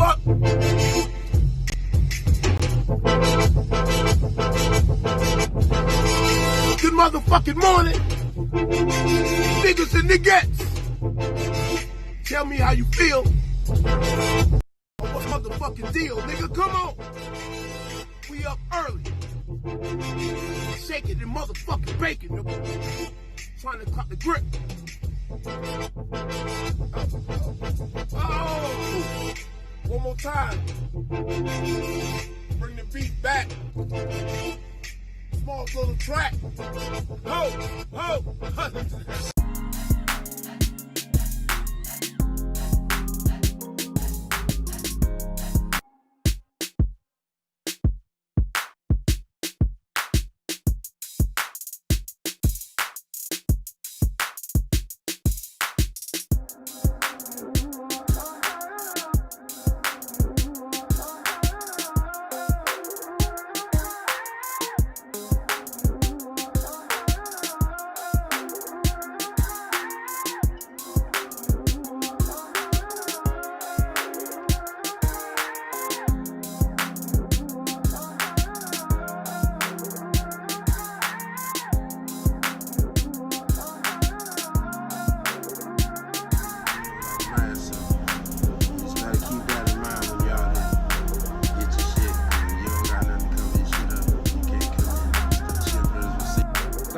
fuck? Good motherfucking morning. Niggas and niggas. Tell me how you feel. What motherfucking deal, nigga? Come on. We up early. Shaking the motherfucking bacon, nigga. Trying to cut the grip. Oh! One more time. Bring the beat back. Small little track. Ho! Ho!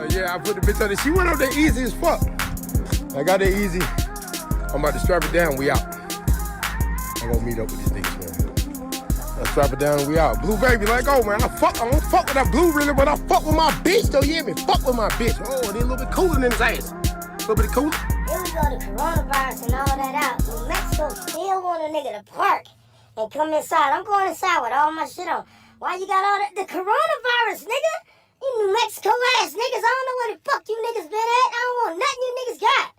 Yeah, I put the bitch on it. She went up there easy as fuck. I got there easy. I'm about to strap it down. We out. I'm gonna meet up with these niggas, man. Let's strap it down and we out. Blue baby, let go, man. I don't fuck with that blue really, but I fuck with my bitch, though. You hear me? Fuck with my bitch. Oh, they a little bit cooler than his ass. A little bit cooler. Here we go, the coronavirus and all that out. New Mexico still want a nigga to park and come inside. I'm going inside with all my shit on. Why you got all that? The coronavirus, nigga. You New Mexico ass niggas, I don't know where the fuck you niggas been at. I don't want nothing you niggas got.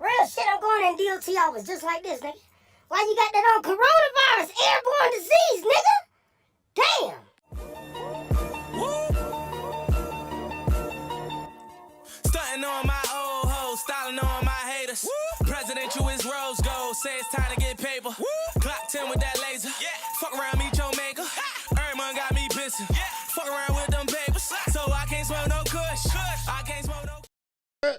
Real shit, I'm going in DOT office just like this, nigga. Why you got that on? Coronavirus, airborne disease, nigga. Damn. Stunting on my old hoes, styling on my haters. Presidential is rose gold, say it's time to get paper. Clock 10 with that laser. Fuck around, meet your maker. Everyone got me pissing. Fuck around with them papers, so I can't smoke no kush. I can't smoke no.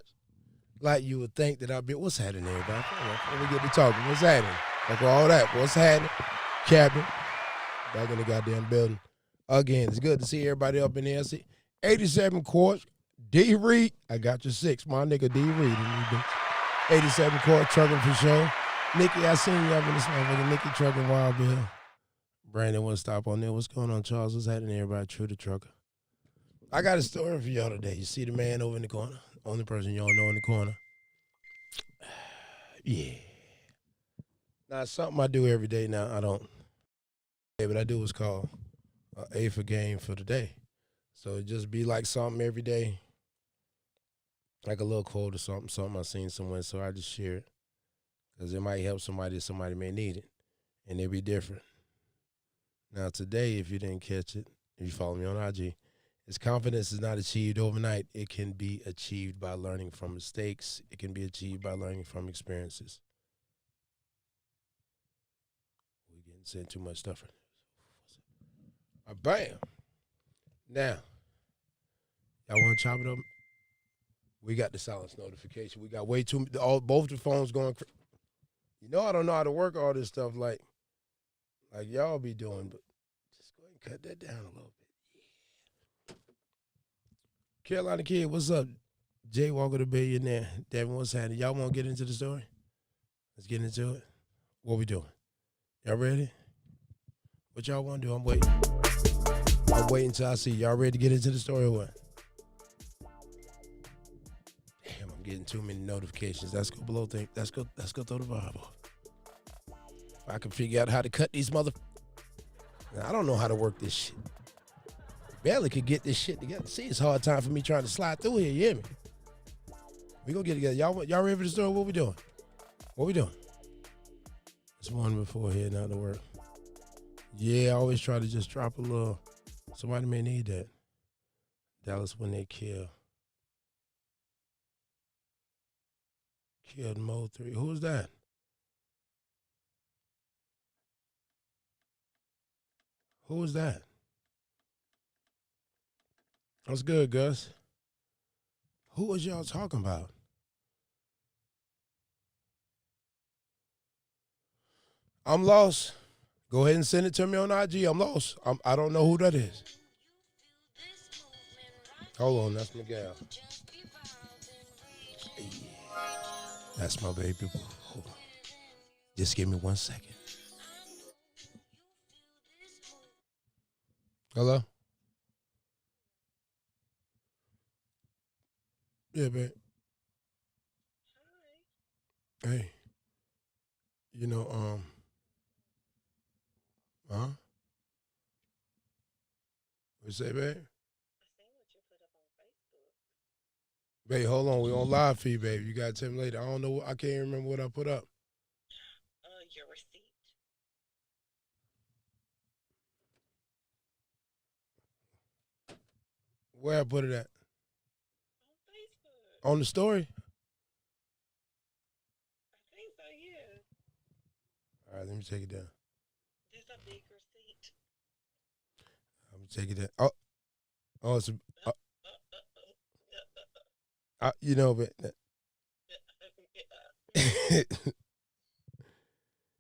Like you would think that I'd be, what's happening, everybody? Let me get to talking. What's happening? Like all that. What's happening? Captain, back in the goddamn building. Again, it's good to see everybody up in there. See, 87 courts. D. Reed, I got your 6. My nigga D. Reed. 87 court trucking for sure. Nikki, I seen you up in this motherfucker. Nikki trucking Wild Bill. Brandon won't stop on there. What's going on, Charles? What's happening, everybody? True the trucker. I got a story for y'all today. You see the man over in the corner? Only person y'all know in the corner. Yeah. Now, it's something I do every day now. I don't. Yeah, but I do what's called A for game for the day. So it just be like something every day. Like a little quote or something I seen somewhere. So I just share it. Because it might help somebody may need it. And it'll be different. Now, today, if you didn't catch it, if you follow me on IG, is confidence is not achieved overnight. It can be achieved by learning from mistakes. It can be achieved by learning from experiences. We're getting sent too much stuff. Bam. Now, y'all want to chop it up? We got the silence notification. We got way too both the phones going. You know I don't know how to work all this stuff like y'all be doing, but just go ahead and cut that down a little bit. Yeah. Carolina Kid, what's up? Jay Walker the Billionaire. Devin, what's happening? Y'all want to get into the story? Let's get into it. What we doing? Y'all ready? What y'all want to do? I'm waiting. I'm waiting until I see. Y'all ready to get into the story or what? Damn, I'm getting too many notifications. Let's go below thing. Let's go throw the vibe off. I can figure out how to cut these now, I don't know how to work this shit. Barely could get this shit together. See, it's a hard time for me trying to slide through here, you hear me? We gonna get together. Y'all ready for the story? What we doing? What we doing? It's one before heading out to work. Yeah, I always try to just drop a little. Somebody may need that. Dallas when they killed Mo 3. Who's that? Who was that? What's good, Gus? Who was y'all talking about? I'm lost. Go ahead and send it to me on IG. I'm lost. I don't know who that is. Hold on, that's Miguel. That's my baby boo. Hold on. Just give me 1 second. Hello? Yeah, babe. Hey. You know, huh? What you say, babe? Babe, hold on. We on live feed, babe. You got to tell me later. I don't know. I can't even remember what I put up. Your receipt. Where I put it at? On Facebook. On the story? I think so, yeah. All right, let me take it down. There's a big receipt. Let me take it down. Oh, it's a, you know, but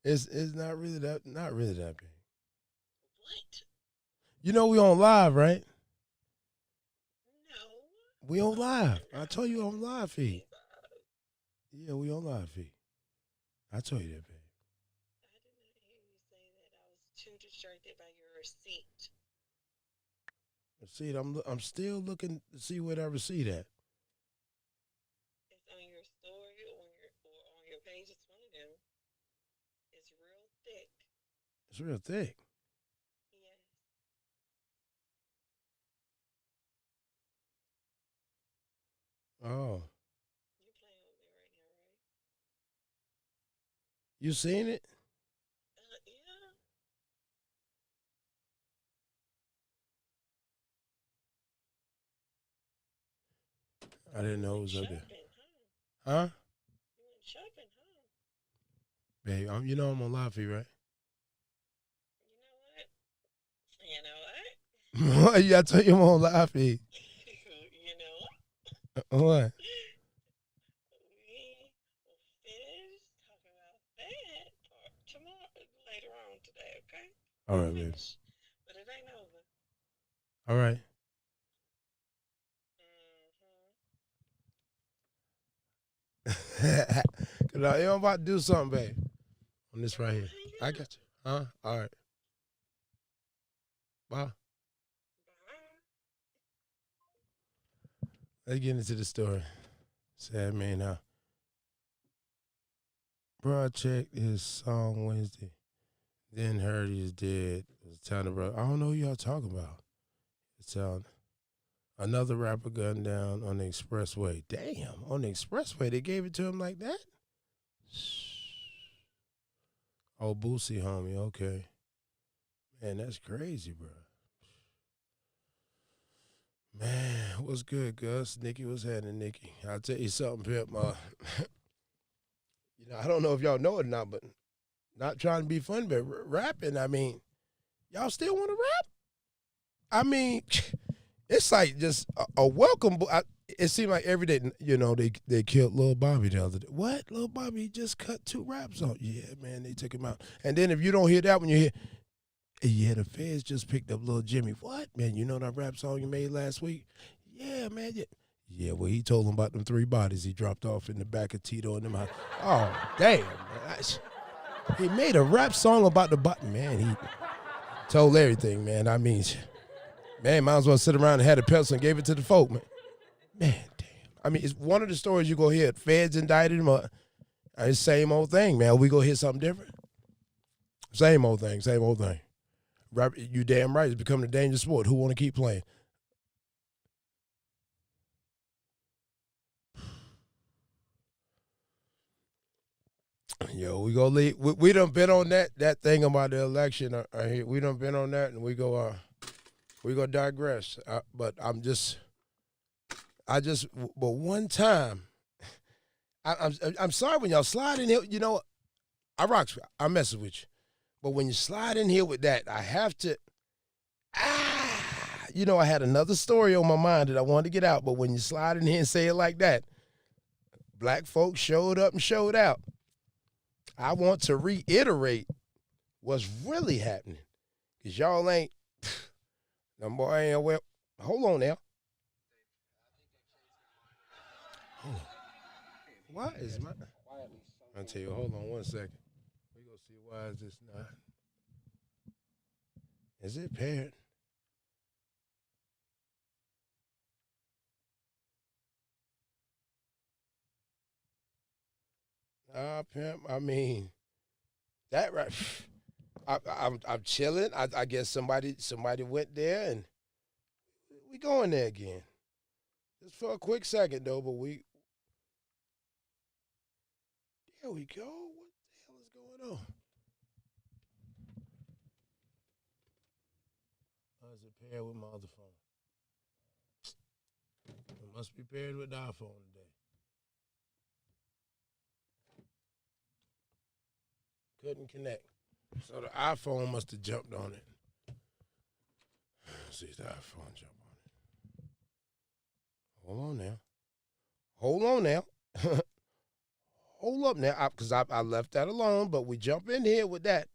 it's not really that big. What? You know we on live, right? No. We on live. I told you on live feed. Yeah, we on live feed. I told you that, babe. I did not hear you say that. I was too distracted by your receipt. Receipt. I'm still looking to see where that receipt at. It's on your story or on your page. It's one of them. It's real thick. It's real thick. Yes. Oh, You playing with me right now, right? you seen it? Yeah. I didn't know it was up there. Shopping, huh? Huh? You went shopping, huh? Babe, you know I'm on live feed, right? You know what? I told you I'm on live feed. You know what? What? We will finish talking about that part tomorrow, later on today, okay? All right, babe. But it ain't over. All right. Cause I'm about to do something, babe. On this right here. I got you. Huh? All right. Bye. Bye. Let's get into the story. Sad man now. Bro, I checked his song Wednesday. Then heard he's dead. It was telling the brother, I don't know who y'all talking about. It's another rapper gunned down on the expressway. Damn, on the expressway, they gave it to him like that? Oh, Boosie, homie, okay. Man, that's crazy, bro. Man, what's good, Gus? Nikki, what's happening, Nikki? I'll tell you something, Pip. I don't know if y'all know it or not, but not trying to be funny, but rapping, I mean, y'all still want to rap? I mean, it's like just a welcome. It seemed like every day, they killed Lil Bobby the other day. What? Lil Bobby just cut 2 raps on. Yeah, man, they took him out. And then if you don't hear that when you hear, yeah, the feds just picked up Lil Jimmy. What, man? You know that rap song you made last week? Yeah, man. Yeah, well, he told him about them 3 bodies he dropped off in the back of Tito and them house. Oh, damn, man. He made a rap song about the body. Man, he told everything, man. I mean, man, might as well sit around and had a pencil and gave it to the folk, man. Man, damn. I mean, it's one of the stories you go hear. Feds indicted him. It's the same old thing, man. We go hear something different. Same old thing, same old thing. You damn right. It's becoming a dangerous sport. Who want to keep playing? Yo, we go leave. We done been on that thing about the election. We done been on that, and we go digress. But but one time, I'm sorry when y'all slide in here. I mess with you. But when you slide in here with that, I have to. You know, I had another story on my mind that I wanted to get out, but when you slide in here and say it like that, black folks showed up and showed out. I want to reiterate what's really happening. Because y'all ain't, them boy ain't, well, hold on now. Hold on. Why is my, I'll tell you, hold on 1 second. We're going to see why is this not. Is it paired? Pimp, I mean, that right. I'm chilling. I guess somebody went there and we going there again. Just for a quick second though, but there we go. What the hell is going on? How is it paired with my other phone? It must be paired with the iPhone today. Couldn't connect. So the iPhone must have jumped on it. Let's see if the iPhone jumped on it. Hold on now. Hold up now. Because I left that alone, but we jump in here with that.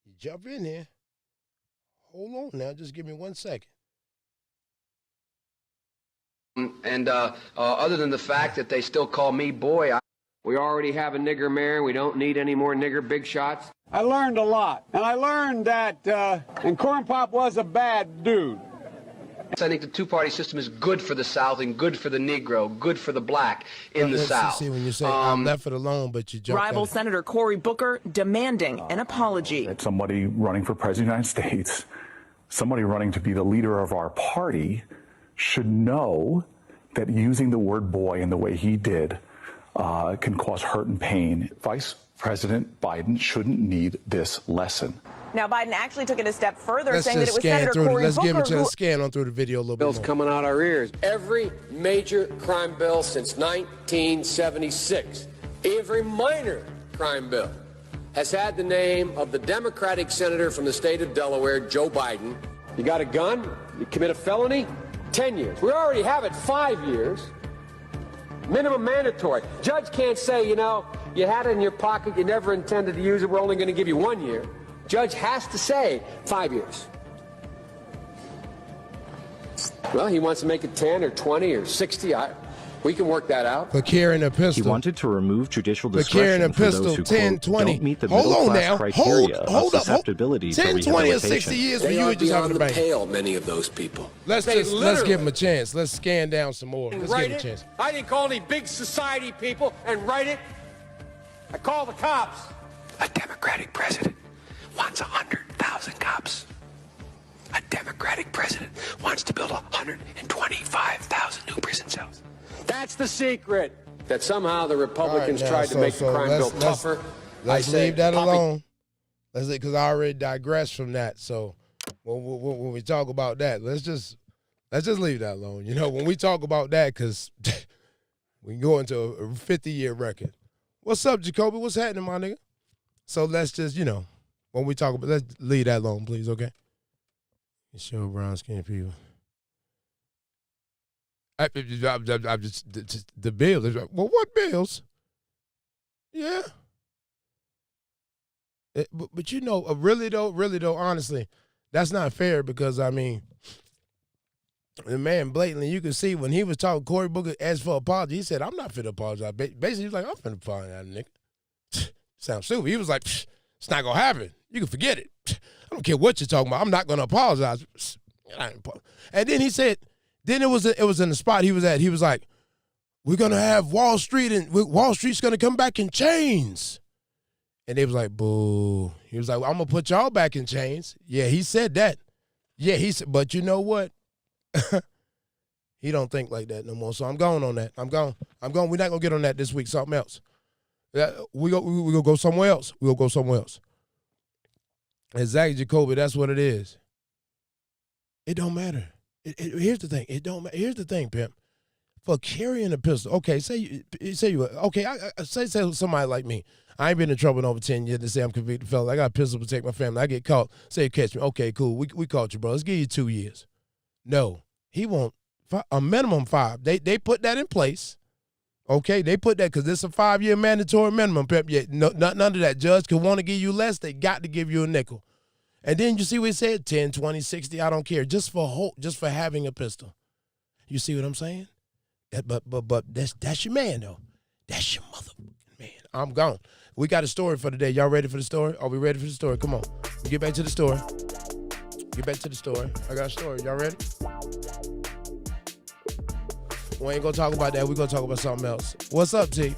You jump in here. Hold on now. Just give me 1 second. And other than the fact that they still call me boy, we already have a nigger mayor. We don't need any more nigger big shots. I learned a lot, and I learned that and Corn Pop was a bad dude. I think the two-party system is good for the South and good for the Negro, good for the black in the South. See, when you say I left it alone, but you jumped Rival Senator Cory Booker demanding an apology. That somebody running for president of the United States, somebody running to be the leader of our party, should know that using the word boy in the way he did can cause hurt and pain. Vice President Biden shouldn't need this lesson. Now, Biden actually took it a step further, Let's saying that it was scan Senator through. Cory Let's Booker give it to who... the scan on through the video a little bit Bills more. coming out our ears. Every major crime bill since 1976, every minor crime bill, has had the name of the Democratic senator from the state of Delaware, Joe Biden. You got a gun, you commit a felony, 10 years. We already have it 5 years. Minimum mandatory. Judge can't say, you know, you had it in your pocket, you never intended to use it, we're only going to give you 1 year. Judge has to say 5 years. Well, he wants to make it 10 or 20 or 60. We can work that out. For carrying a pistol. He wanted to remove judicial for carrying a discretion for pistol, those who 10, 20. don't meet the Hold on middle-class now. criteria of Hold up. susceptibility to 10, 20, or rehabilitation. 60 years for They you are and just having beyond a the bank. pale, many of those people. Let's give them a chance. Let's scan down some more. Let's give them a chance. I didn't call any big society people and write it. I called the cops. A Democratic president wants 100,000 cops. A Democratic president wants to build 125,000 new prison cells. That's the secret. That somehow the Republicans tried to make the crime bill tougher. Let's leave that alone. Because I already digressed from that. So when we talk about that, let's just leave that alone. You know, when we talk about that, because we can go into a 50-year record. What's up, Jacoby? What's happening, my nigga? So let's just, you know, when we talk about, let's leave that alone, please, okay? Show brown skin people. I'm just the bills. Well, what bills? Yeah. But you know, really though, honestly, that's not fair because, I mean, the man blatantly, you can see when he was talking, Cory Booker asked for apology. He said, I'm not finna apologize. Basically, he was like, I'm finna apologize, nigga. Sounds stupid. He was like, it's not gonna happen. You can forget it. I don't care what you're talking about. I'm not gonna apologize. And then he said, then it was in the spot he was at. He was like, we're gonna have Wall Street and Wall Street's gonna come back in chains. And they was like, boo. He was like, well, I'm gonna put y'all back in chains. Yeah, he said that. Yeah, he said, but you know what? He don't think like that no more. So I'm going on that. I'm going. We're not gonna get on that this week. Something else. We gonna go somewhere else. We'll go somewhere else. Exactly, Jacoby. That's what it is. It don't matter. Here's the thing. It don't matter. Here's the thing, pimp. for carrying a pistol. Okay, say somebody like me. I ain't been in trouble in over 10 years to say I'm convicted felon. I got a pistol to protect my family. I get caught. Say catch me. Okay, cool. We caught you, bro. Let's give you 2 years. No, he won't. A minimum 5. They put that in place. Okay, they put that because it's a 5-year mandatory minimum. Yeah, none of that. Judge could want to give you less. They got to give you a nickel. And then you see what he said, 10, 20, 60, I don't care. Just for having a pistol. You see what I'm saying? But that's your man, though. That's your motherfucking man. I'm gone. We got a story for today. Y'all ready for the story? Are we ready for the story? Come on. Get back to the story. Get back to the story. I got a story. Y'all ready? We ain't gonna talk about that. We're gonna talk about something else. What's up, T?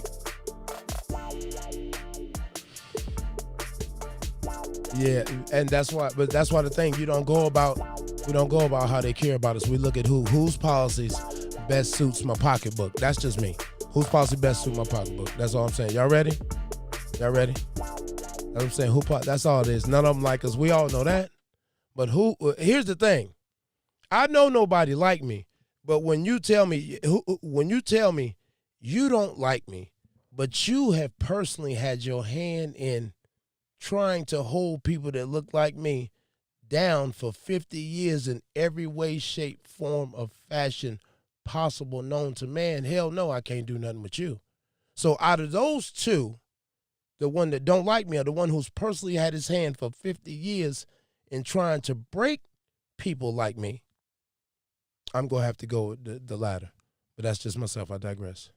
Yeah, and that's why the thing, we don't go about how they care about us. We look at whose policies best suits my pocketbook. That's just me. Whose policy best suits my pocketbook? That's all I'm saying. Y'all ready? Y'all ready? That's what I'm saying. That's all it is. None of them like us. We all know that. But here's the thing. I know nobody like me, but when you tell me you don't like me, but you have personally had your hand in trying to hold people that look like me down for 50 years in every way, shape, form, or fashion possible known to man, hell no, I can't do nothing with you. So out of those two, the one that don't like me or the one who's personally had his hand for 50 years in trying to break people like me, I'm going to have to go with the latter. But that's just myself. I digress.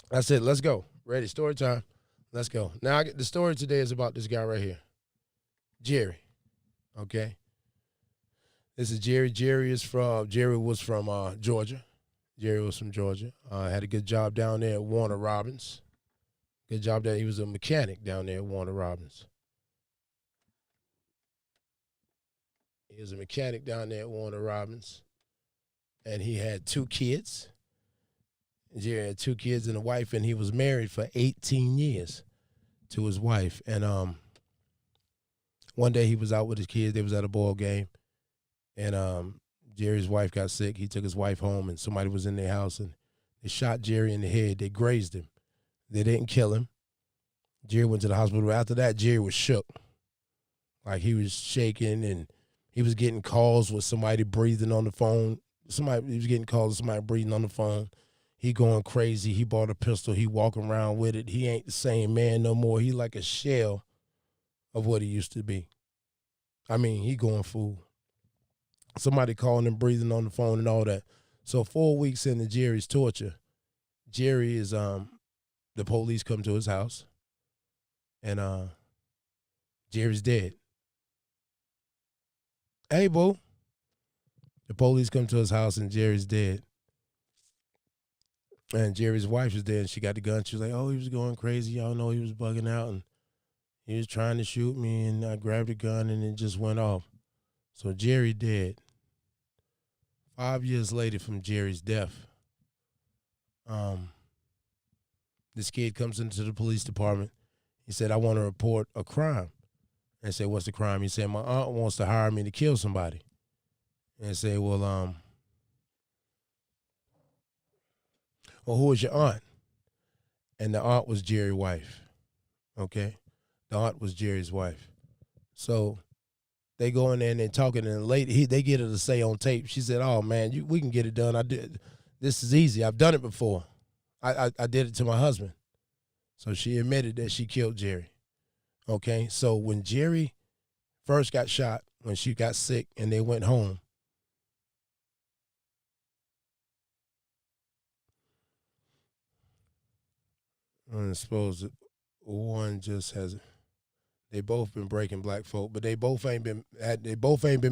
That's it. Let's go. Ready? Story time. Let's go. Now, the story today is about this guy right here, Jerry. Okay? This is Jerry. Jerry was from Georgia. Jerry was from Georgia. Had a good job down there at Warner Robins. Good job there. He was a mechanic down there at Warner Robins. He was a mechanic down there at Warner Robins. And he had 2 kids. Jerry had 2 kids and a wife, and he was married for 18 years to his wife. And one day he was out with his kids. They was at a ball game. And Jerry's wife got sick. He took his wife home, and somebody was in their house, and they shot Jerry in the head. They grazed him. They didn't kill him. Jerry went to the hospital. After that, Jerry was shook. Like, he was shaking, and he was getting calls with somebody breathing on the phone. He was getting calls with somebody breathing on the phone. He going crazy. He bought a pistol. He walking around with it. He ain't the same man no more. He like a shell of what he used to be. I mean, he going fool. Somebody calling him, breathing on the phone and all that. So 4 weeks into Jerry's torture, Jerry is, the police come to his house, and Jerry's dead. Hey, boo. The police come to his house, and Jerry's dead. And Jerry's wife was there, and she got the gun. She was like, oh, he was going crazy. Y'all know he was bugging out, and he was trying to shoot me, and I grabbed the gun, and it just went off. So Jerry dead. 5 years later from Jerry's death, this kid comes into the police department. He said, I want to report a crime. And I said, what's the crime? He said, my aunt wants to hire me to kill somebody. And I said, well, who is your aunt? And the aunt was Jerry's wife. Okay? The aunt was Jerry's wife. So they go in there and they're talking, and they get her to say on tape, she said, oh, man, we can get it done. This is easy. I've done it before. I did it to my husband. So she admitted that she killed Jerry. Okay? So when Jerry first got shot, when she got sick and they went home, I suppose one just has. They both been breaking black folk, but they both ain't been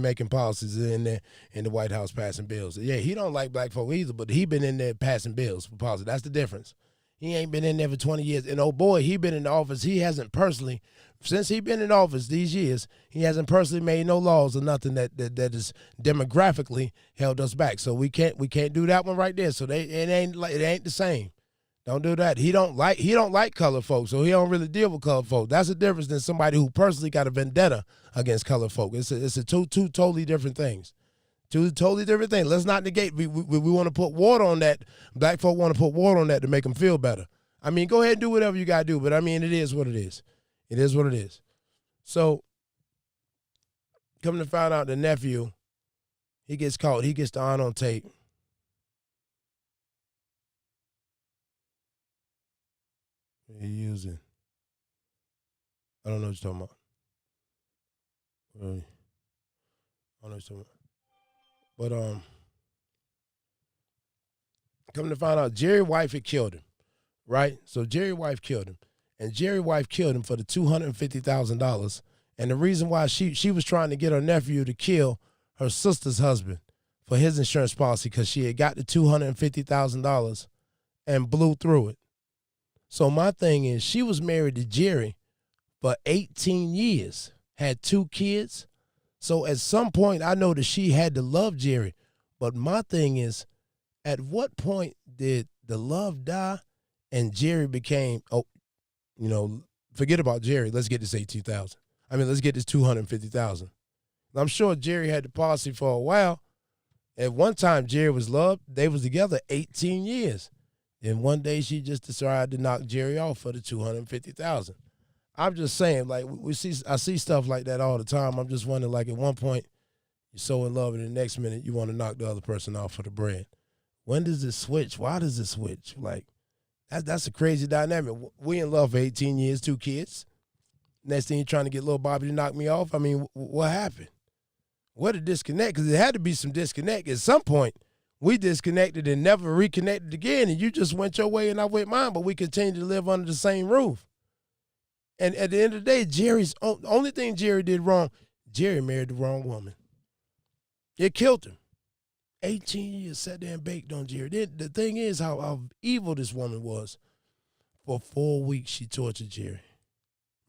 making policies in the White House passing bills. Yeah, he don't like black folk either, but he been in there passing bills for policy. That's the difference. He ain't been in there for 20 years. And oh boy, he been in the office. He hasn't personally, since he been in office these years, he hasn't personally made no laws or nothing that is demographically held us back. So we can't do that one right there. So it ain't the same. Don't do that. He don't like colored folks, so he don't really deal with colored folks. That's the difference than somebody who personally got a vendetta against colored folk. It's two totally different things. Two totally different things. Let's not negate. We want to put water on that. Black folk want to put water on that to make them feel better. I mean, go ahead and do whatever you got to do, but I mean, it is what it is. It is what it is. So, coming to find out the nephew, he gets caught. He gets the on tape. He using. I don't know what you're talking about. I don't know what you're talking about. But coming to find out, Jerry's wife had killed him, right? So Jerry's wife killed him, and Jerry's wife killed him for the $250,000. And the reason why she was trying to get her nephew to kill her sister's husband for his insurance policy because she had got the $250,000 and blew through it. So my thing is, she was married to Jerry for 18 years, had 2 kids. So at some point, I know that she had to love Jerry. But my thing is, at what point did the love die and Jerry became, forget about Jerry. Let's get this $18,000. Let's get this $250,000. I'm sure Jerry had the policy for a while. At one time, Jerry was loved. They was together 18 years. And one day she just decided to knock Jerry off for the $250,000. I'm just saying, like, I see stuff like that all the time. I'm just wondering, like, at one point, you're so in love, and the next minute you want to knock the other person off for the bread. When does it switch? Why does it switch? Like, that's a crazy dynamic. We in love for 18 years, 2 kids. Next thing you're trying to get little Bobby to knock me off. I mean, what happened? What a disconnect, because there had to be some disconnect. At some point, we disconnected and never reconnected again, and you just went your way and I went mine, but we continued to live under the same roof. And at the end of the day, Jerry's only thing Jerry did wrong, Jerry married the wrong woman. It killed him. 18 years sat there and baked on Jerry. The thing is how evil this woman was. For 4 weeks, she tortured Jerry,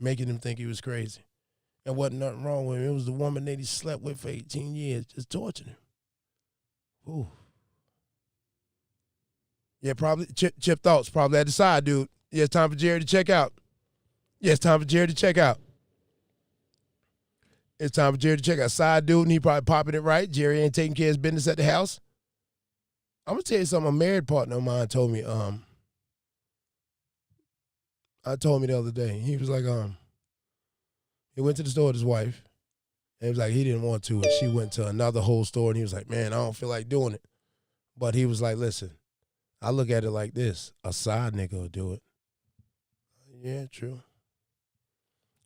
making him think he was crazy. And wasn't nothing wrong with him. It was the woman that he slept with for 18 years, just torturing him. Ooh. Yeah, probably. Chip Thoughts probably at the side, dude. Yeah, it's time for Jerry to check out. Yeah, it's time for Jerry to check out. It's time for Jerry to check out. Side dude, and he probably popping it right. Jerry ain't taking care of his business at the house. I'm going to tell you something. A married partner of mine told me, the other day. He was like, he went to the store with his wife. And he was like, he didn't want to. And she went to another whole store, and he was like, man, I don't feel like doing it. But he was like, listen, I look at it like this. A side nigga will do it. Yeah, true.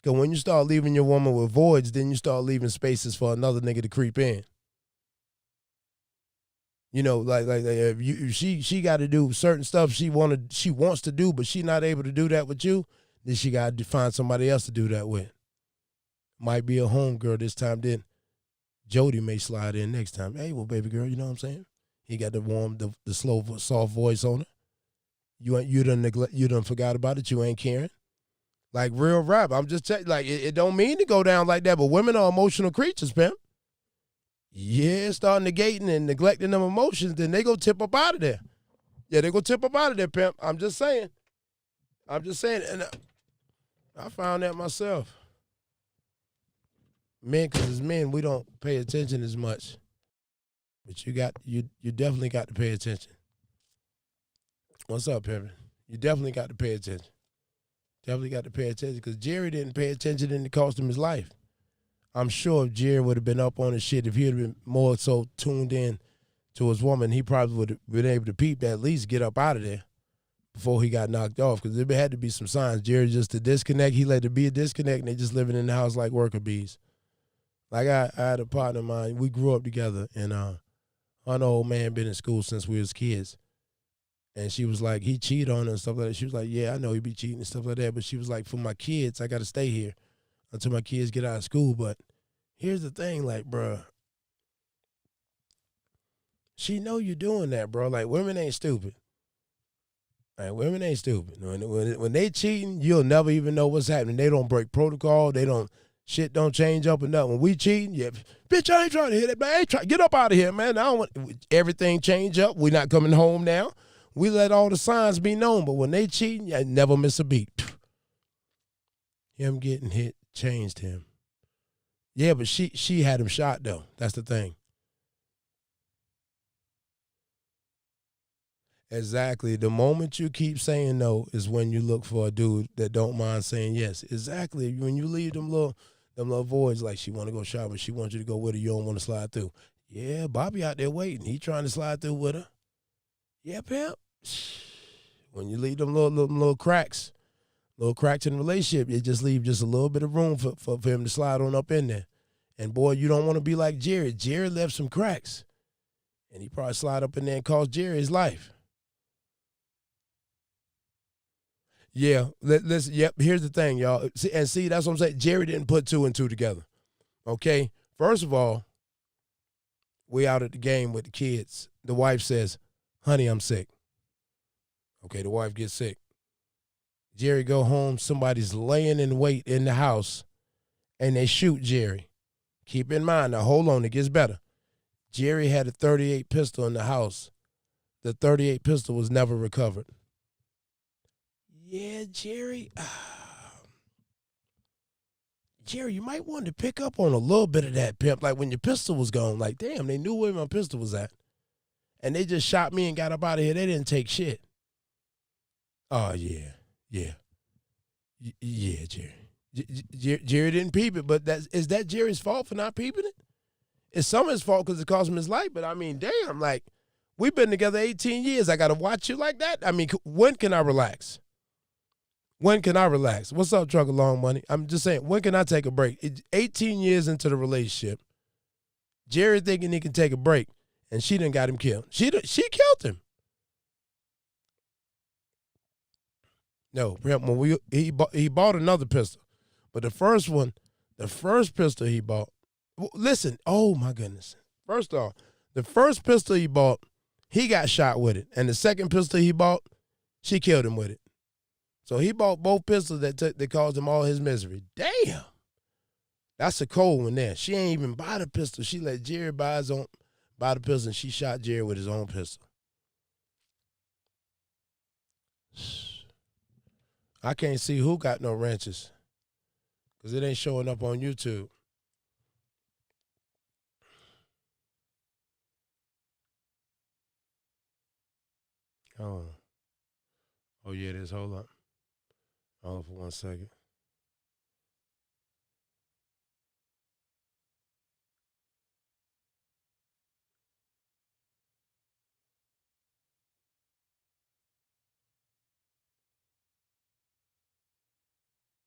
Because when you start leaving your woman with voids, then you start leaving spaces for another nigga to creep in. You know, like if she got to do certain stuff she wants to do, but she not able to do that with you, then she got to find somebody else to do that with. Might be a homegirl this time, then Jody may slide in next time. Hey, well, baby girl, you know what I'm saying? He got the warm, the slow, soft voice on her. You done forgot about it. You ain't caring. Like real rap. I'm just telling you, like, it don't mean to go down like that, but women are emotional creatures, pimp. Yeah, start negating and neglecting them emotions, then they go tip up out of there. Yeah, they go tip up out of there, pimp. I'm just saying. And I found that myself. Men, because as men, we don't pay attention as much. But you definitely got to pay attention. What's up, Pimpin'? You definitely got to pay attention. Definitely got to pay attention because Jerry didn't pay attention and it cost him his life. I'm sure if Jerry would have been up on his shit, if he had been more so tuned in to his woman, he probably would have been able to peep that, at least get up out of there before he got knocked off, because there had to be some signs. Jerry just a disconnect. He let it be a disconnect, and they just living in the house like worker bees. Like I had a partner of mine. We grew up together, and our old man been in school since we was kids. And she was like, he cheated on her and stuff like that. She was like, yeah, I know he be cheating and stuff like that. But she was like, for my kids, I got to stay here until my kids get out of school. But here's the thing, like, bro, she know you doing that, bro. Like, women ain't stupid. Like, women ain't stupid. When they cheating, you'll never even know what's happening. They don't break protocol. Shit don't change up or nothing. When we cheating, yeah, bitch, I ain't trying to hear that, man. Get up out of here, man. I don't want everything change up. We not coming home now. We let all the signs be known, but when they cheating, I never miss a beat. Him getting hit changed him. Yeah, but she had him shot, though. That's the thing. Exactly. The moment you keep saying no is when you look for a dude that don't mind saying yes. Exactly. When you leave them little voids, like she want to go shopping, she wants you to go with her, you don't want to slide through. Yeah, Bobby out there waiting. He trying to slide through with her. Yeah, pimp. When you leave them little cracks in the relationship, it just leave just a little bit of room for him to slide on up in there. And boy, you don't want to be like Jerry. Jerry left some cracks. And he probably slide up in there and cost Jerry his life. Yeah, listen, yep, here's the thing, y'all. See, that's what I'm saying. Jerry didn't put 2 and 2 together. Okay? First of all, we out at the game with the kids. The wife says, honey, I'm sick. Okay, the wife gets sick. Jerry go home, somebody's laying in wait in the house, and they shoot Jerry. Keep in mind, now hold on, it gets better. Jerry had a .38 pistol in the house. The .38 pistol was never recovered. Yeah, Jerry. Jerry, you might want to pick up on a little bit of that, pimp. Like when your pistol was gone, like, damn, they knew where my pistol was at. And they just shot me and got up out of here. They didn't take shit. Oh, yeah. Yeah, Jerry. Jerry didn't peep it, but is that Jerry's fault for not peeping it? It's some of his fault because it cost him his life, but I mean, damn, like, we've been together 18 years. I got to watch you like that? I mean, when can I relax? When can I relax? What's up, Trucker Long Money? I'm just saying, when can I take a break? 18 years into the relationship, Jerry thinking he can take a break, and she done got him killed. She killed him. No, when he bought another pistol, but the first pistol he bought. Listen, oh my goodness. First off, the first pistol he bought, he got shot with it, and the second pistol he bought, she killed him with it. So he bought both pistols that caused him all his misery. Damn, that's a cold one there. She ain't even buy the pistol. She let Jerry buy the pistol, and she shot Jerry with his own pistol. I can't see who got no wrenches because it ain't showing up on YouTube. Oh yeah, it is. Hold up. Hold on for 1 second.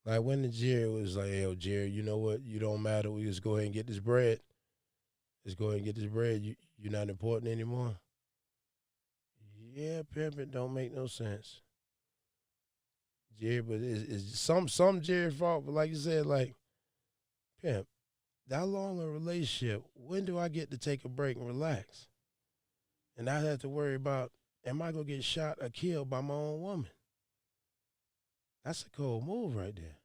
Like when the Jerry was like, yo, Jerry, you know what? You don't matter. We just go ahead and get this bread. Just go ahead and get this bread. You're not important anymore. Yeah, pimping don't make no sense. Jerry, but it's some Jerry fault, but like you said, like, pimp, that long a relationship, when do I get to take a break and relax? And I have to worry about, am I going to get shot or killed by my own woman? That's a cold move right there.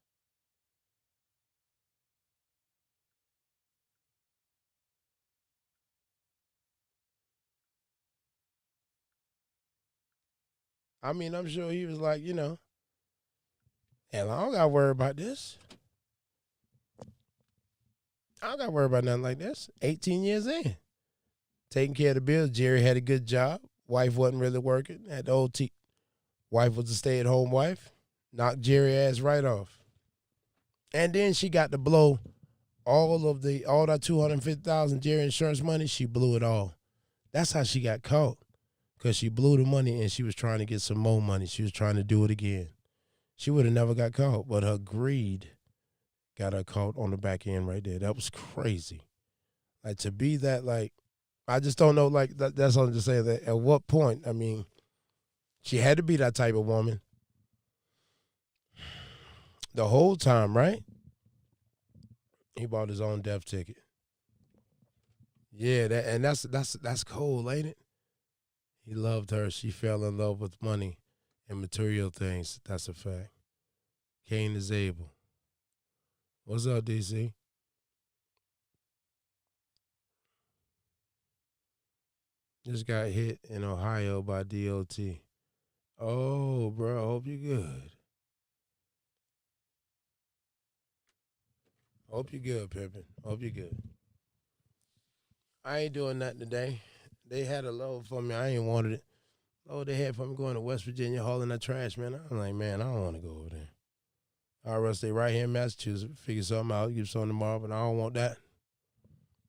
I mean, I'm sure he was like, hell, I don't got to worry about this. I don't got to worry about nothing like this. 18 years in. Taking care of the bills. Jerry had a good job. Wife wasn't really working. Had the old wife was a stay-at-home wife. Knocked Jerry ass right off. And then she got to blow all that $250,000 Jerry insurance money. She blew it all. That's how she got caught. Because she blew the money and she was trying to get some more money. She was trying to do it again. She would have never got caught, but her greed got her caught on the back end right there. That was crazy. Like, to be that, like, I just don't know, like, that's all I'm just saying. That at what point, I mean, she had to be that type of woman the whole time, right? He bought his own death ticket. Yeah, that's cold, ain't it? He loved her. She fell in love with money and material things. That's a fact. Cain is Abel. What's up, DC? Just got hit in Ohio by DOT. Oh, bro, hope you're good. Hope you're good, Pippin. Hope you're good. I ain't doing nothing today. They had a load for me. I ain't wanted it. load their head for me going to West Virginia hauling that trash, man. I'm like, man, I don't want to go over there. I'd rather stay right here in Massachusetts, figure something out, give something tomorrow, but I don't want that.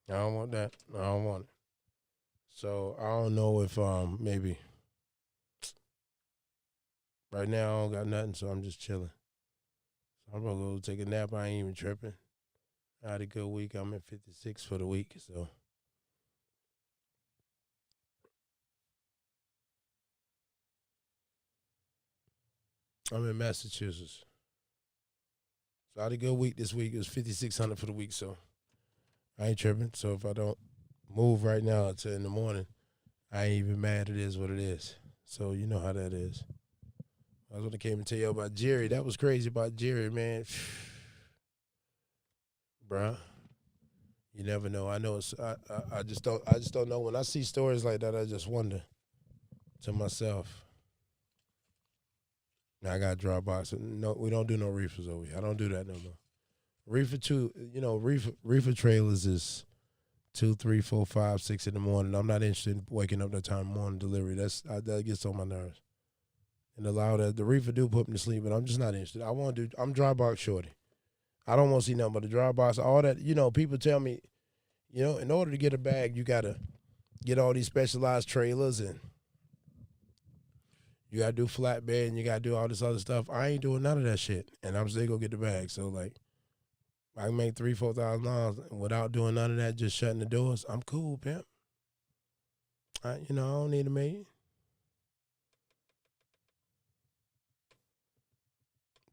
I don't want that. I don't want it. So I don't know if maybe right now I don't got nothing, so I'm just chilling. So I'm gonna go take a nap. I ain't even tripping. I had a good week. I'm at 56 for the week, so. I'm in Massachusetts. So I had a good week this week. It was 5,600 for the week, so I ain't tripping. So if I don't move right now until in the morning, I ain't even mad. It is what it is. So you know how that is. I was gonna came and tell you about Jerry. That was crazy about Jerry, man. Bruh. You never know. I know it's I just don't know. When I see stories like that, I just wonder to myself. Now I got Dropbox. No, we don't do no reefers over here. I don't do that no more. Reefer reefer trailers is 2, 3, 4, 5, 6 in the morning. I'm not interested in waking up that time morning delivery. That gets on my nerves. And allow that the reefer do put me to sleep, but I'm just not interested. I'm Dropbox shorty. I don't want to see nothing but the Dropbox. All that, people tell me, in order to get a bag, you gotta get all these specialized trailers and you gotta do flatbed and you gotta do all this other stuff. I ain't doing none of that shit, and I'm still gonna get the bag. So like, I can make $3,000-$4,000 without doing none of that, just shutting the doors. I'm cool, pimp. I don't need a million.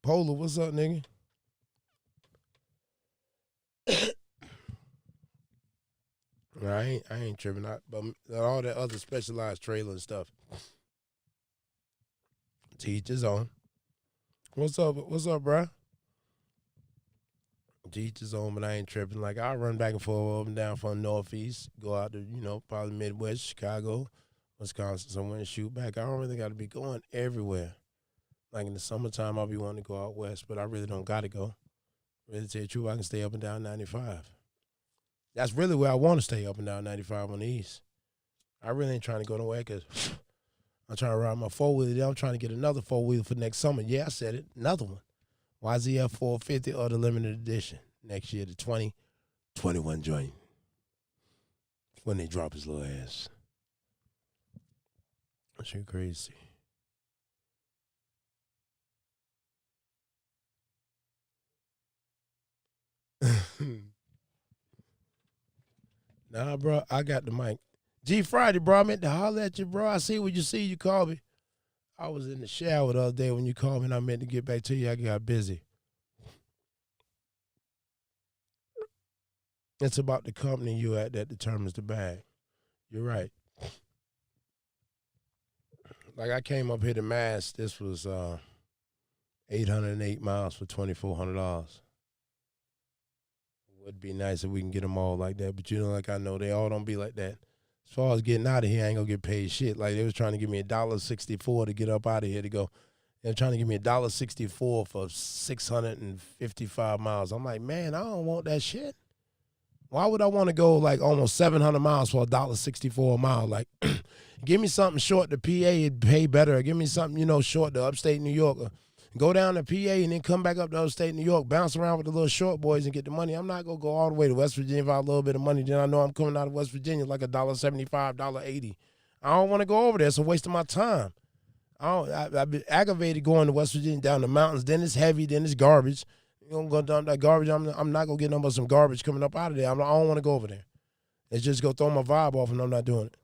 Polar, what's up, nigga? I ain't tripping. But all that other specialized trailer and stuff. To each his own. What's up, bruh? To each his own, but I ain't tripping. Like, I run back and forth up and down from the Northeast, go out to, probably Midwest, Chicago, Wisconsin, somewhere and shoot back. I don't really got to be going everywhere. Like, in the summertime, I'll be wanting to go out west, but I really don't got to go. Really, to tell you the truth, I can stay up and down 95. That's really where I want to stay, up and down 95 on the east. I really ain't trying to go nowhere because I'm trying to ride my four-wheeler. I'm trying to get another four-wheeler for next summer. Yeah, I said it. Another one. YZF 450 or the limited edition. Next year, the 2021 joint. When they drop his little ass. That shit crazy. Nah, bro, I got the mic. G Friday, bro, I meant to holler at you, bro. I see what you see. You called me. I was in the shower the other day when you called me, and I meant to get back to you. I got busy. It's about the company you at that determines the bag. You're right. Like, I came up here to Mass. This was 808 miles for $2,400. Would be nice if we can get them all like that, but like I know they all don't be like that. As far as getting out of here, I ain't gonna get paid shit. Like, they was trying to give me $1.64 to get up out of here to go. They're trying to give me $1.64 for 655 miles. I'm like, man, I don't want that shit. Why would I want to go like almost 700 miles for $1.64 a mile? Like, give me something short to PA and pay better. Give me something, short to upstate New York. Go down to PA and then come back up to upstate New York, bounce around with the little short boys and get the money. I'm not going to go all the way to West Virginia for a little bit of money. Then I know I'm coming out of West Virginia like $1.75, $1.80. I don't want to go over there. It's a waste of my time. I've been aggravated going to West Virginia down the mountains. Then it's heavy. Then it's garbage. You don't go down that garbage. I'm not going to get no more some garbage coming up out of there. I don't want to go over there. It's just going to throw my vibe off, and I'm not doing it.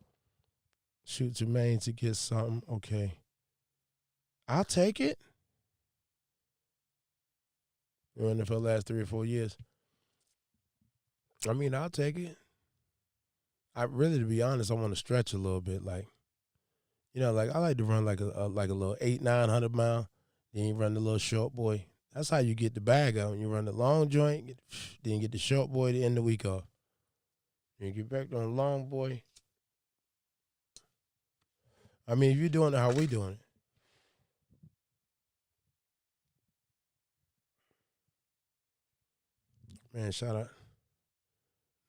Shoot to Maine to get something. Okay. I'll take it. Running for the last 3 or 4 years. I mean, I'll take it. I really, to be honest, I want to stretch a little bit. Like, like I like to run like a little 800-900 mile. Then you run the little short boy. That's how you get the bag out. You run the long joint, then you get the short boy to end the week off. Then you get back on the long boy. I mean, if you're doing it how we doing it. Man, shout out.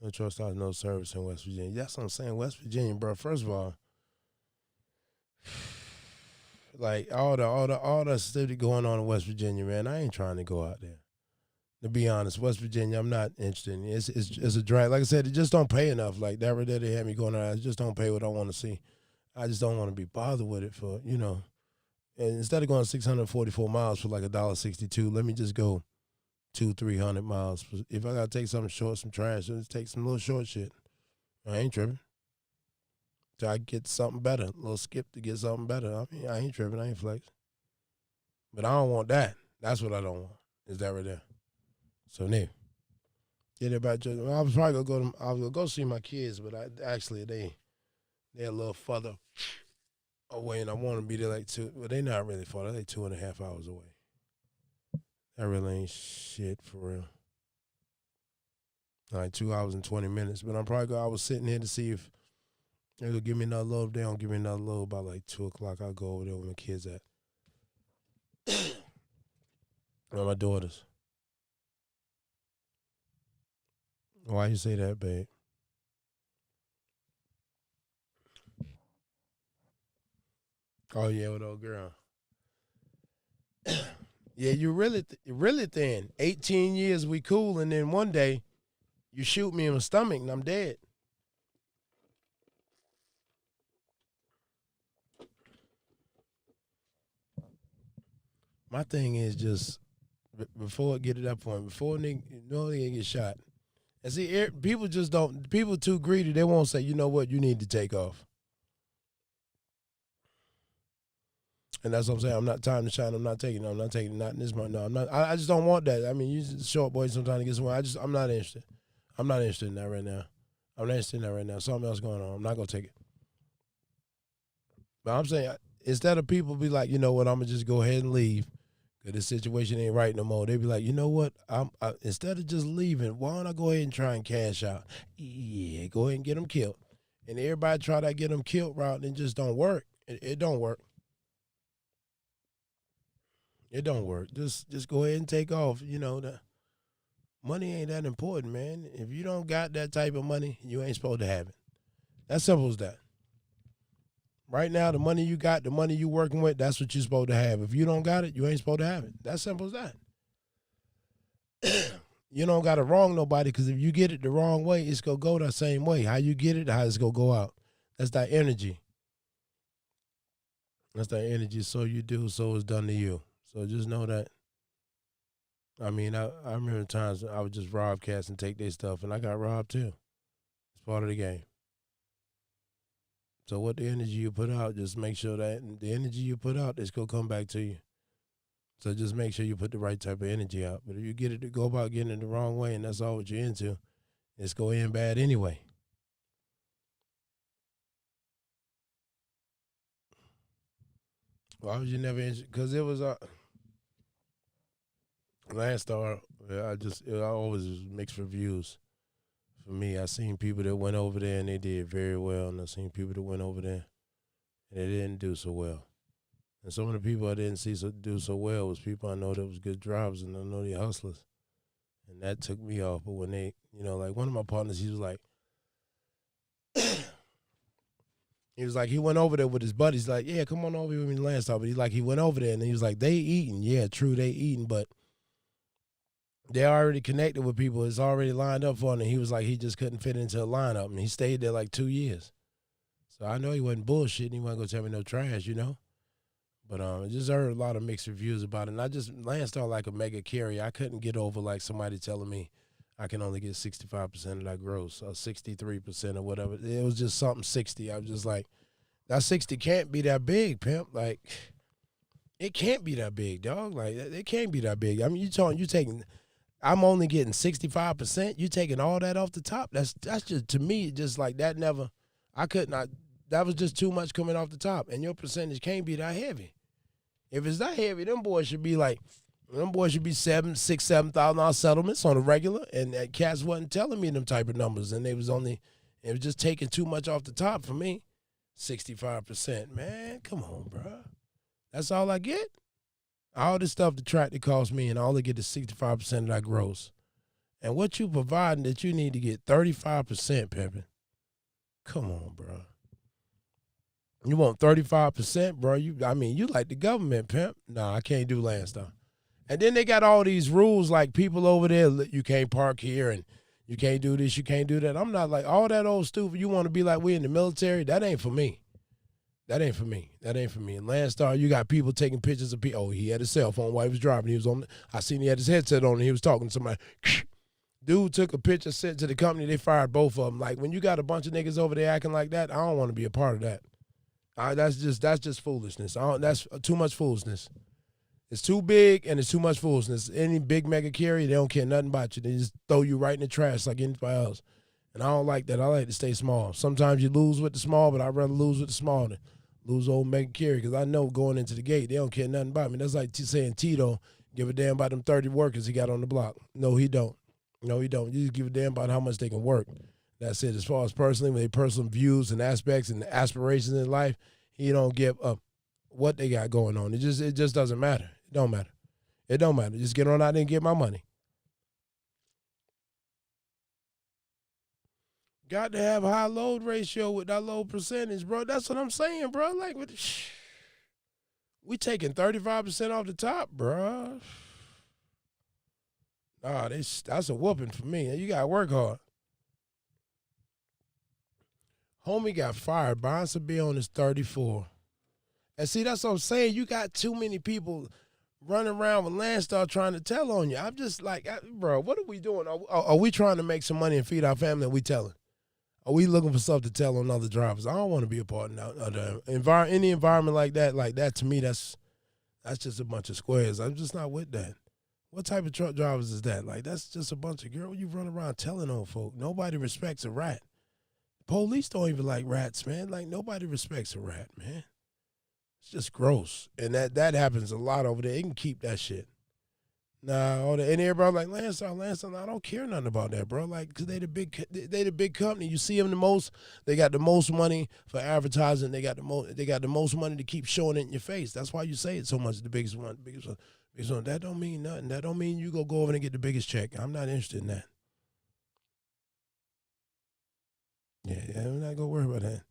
No trust, no service in West Virginia. That's what I'm saying. West Virginia, bro. First of all, like all the stuff that going on in West Virginia, man. I ain't trying to go out there. To be honest, West Virginia, I'm not interested in. It's a drag. Like I said, it just don't pay enough. Like that right there, they had me going out. It just don't pay what I want to see. I just don't want to be bothered with it for, you know. And instead of going 644 miles for like $1.62, let me just go 200-300 miles. If I gotta take something short, some trash, just take some little short shit. I ain't tripping. Till I get something better, a little skip to get something better. I mean, I ain't tripping. I ain't flex. But I don't want that. That's what I don't want. Is that right there? So there. Get it back. I was probably gonna go see my kids, but they a little further away, and I want to be there like 2. But they not really far. They're like 2.5 hours away. That really ain't shit for real. Like 2 hours and 20 minutes. But I was sitting here to see if they'll give me another load. If they don't give me another load by like 2 o'clock, I'll go over there where my kids at. Or my daughters. Why you say that, babe? Oh yeah, with old girl. Yeah, you really thin. 18 years we cool, and then one day you shoot me in my stomach and I'm dead. My thing is just before it get to that point, before they get shot. And see, people just don't. People too greedy. They won't say, you know what, you need to take off. And that's what I'm saying. I'm not time to shine. I'm not taking not in this month. No, I'm not. I just don't want that. I mean, you short boys sometimes to get somewhere. I'm not interested. I'm not interested in that right now. I'm not interested in that right now. Something else going on. I'm not gonna take it. But I'm saying, instead of people be like, you know what, I'm gonna just go ahead and leave, because the situation ain't right no more. They be like, you know what, instead of just leaving, why don't I go ahead and try and cash out? Yeah, go ahead and get them killed. And everybody try to get them killed route, and it just don't work. It don't work. It don't work. Just go ahead and take off. You know, the money ain't that important, man. If you don't got that type of money, you ain't supposed to have it. That's simple as that. Right now, the money you got, the money you working with, that's what you're supposed to have. If you don't got it, you ain't supposed to have it. That's simple as that. You don't got to wrong nobody, because if you get it the wrong way, it's going to go the same way. How you get it, how it's going to go out. That's that energy. That's that energy. So you do, so it's done to you. So just know that. I mean, I remember times I would just rob cats and take their stuff, and I got robbed too. It's part of the game. So what the energy you put out, just make sure that the energy you put out is going to come back to you. So just make sure you put the right type of energy out. But if you get it to go about getting it the wrong way, and that's all what you're into, it's going to end bad anyway. Why was you never interested? Because it was Last Star. I always was mixed reviews. For me, I seen people that went over there and they did very well, and I seen people that went over there and they didn't do so well. And some of the people I didn't see do so well was people I know that was good drivers, and I know they hustlers. And that took me off. But when they, you know, like one of my partners, he was like, he went over there with his buddies, like, yeah, come on over here with me last time. But he went over there and he was like, they eating. Yeah, true, they eating, but they already connected with people. It's already lined up for him. And he was like, he just couldn't fit into a lineup. And he stayed there like 2 years. So I know he wasn't bullshitting. He wasn't going to tell me no trash, you know. But I just heard a lot of mixed reviews about it. And Lance started like a mega carrier. I couldn't get over like somebody telling me I can only get 65% of that gross, or 63% or whatever. It was just something 60. I was just like, that 60 can't be that big, pimp. Like, it can't be that big, dog. Like, it can't be that big. I mean, you taking, I'm only getting 65%. You taking all that off the top. That's just, to me, just like that never, I could not, that was just too much coming off the top. And your percentage can't be that heavy. If it's that heavy, them boys should be $7,000 settlements on a regular. And cats wasn't telling me them type of numbers. And it was just taking too much off the top for me. 65%. Man, come on, bro. That's all I get? All this stuff the tractor cost me, and all I get is 65% of that gross. And what you providing that you need to get 35%, pimping. Come on, bro. You want 35%, bro? You like the government, pimp. Nah, I can't do Landstar. And then they got all these rules like people over there, you can't park here and you can't do this, you can't do that. I'm not like all that old stupid. You want to be like we in the military? That ain't for me. That ain't for me. That ain't for me. In Landstar, you got people taking pictures of people. Oh, he had a cell phone while he was driving. He was on. I seen he had his headset on and he was talking to somebody. Dude took a picture, sent to the company. They fired both of them. Like when you got a bunch of niggas over there acting like that, I don't want to be a part of that. That's just foolishness. That's too much foolishness. It's too big and it's too much foolishness. Any big mega carrier, they don't care nothing about you. They just throw you right in the trash like anybody else. And I don't like that. I like to stay small. Sometimes you lose with the small, but I'd rather lose with the small than lose old mega carrier because I know going into the gate, they don't care nothing about me. That's like saying Tito give a damn about them 30 workers he got on the block. No, he don't. No, he don't. You just give a damn about how much they can work. That's it. As far as personally, with their personal views and aspects and aspirations in life, he don't give up what they got going on. It just doesn't matter. It don't matter. It don't matter. Just get on out there and get my money. Got to have high load ratio with that low percentage, bro. That's what I'm saying, bro. Like, we taking 35% off the top, bro. Nah, that's a whooping for me. You got to work hard. Homie got fired. Bonds will be on his 34. And see, that's what I'm saying. You got too many people running around with Landstar trying to tell on you. I'm just like, bro, what are we doing? Are we trying to make some money and feed our family and we telling? Are we looking for stuff to tell on other drivers? I don't want to be a part of that. Any environment like that to me, that's just a bunch of squares. I'm just not with that. What type of truck drivers is that? Like, that's just a bunch of girls you run around telling on folk. Nobody respects a rat. Police don't even like rats, man. Like, nobody respects a rat, man. It's just gross. And that happens a lot over there. They can keep that shit. Nah, and everybody like, Landstar, I don't care nothing about that, bro. Like, because they the big company. You see them the most. They got the most money for advertising. They got the most money to keep showing it in your face. That's why you say it so much, the biggest one. That don't mean nothing. That don't mean you go over and get the biggest check. I'm not interested in that. Yeah, I'm not gonna worry about that.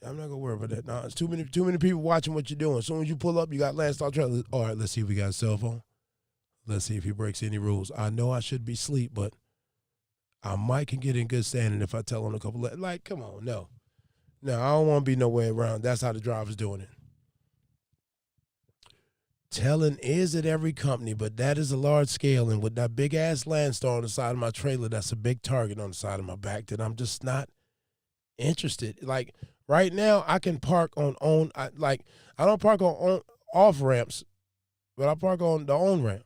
I'm not gonna worry about that. No, it's too many people watching what you're doing. As soon as you pull up, you got Landstar trailer. All right, let's see if we got a cell phone. Let's see if he breaks any rules. I know I should be asleep, but I might can get in good standing if I tell him a couple of, like, come on, no, I don't want to be nowhere around. That's how the driver's doing it. Telling is at every company, but that is a large scale. And with that big ass Landstar on the side of my trailer, that's a big target on the side of my back that I'm just not interested. Like right now, I can park I don't park on off ramps, but I park on the on ramp.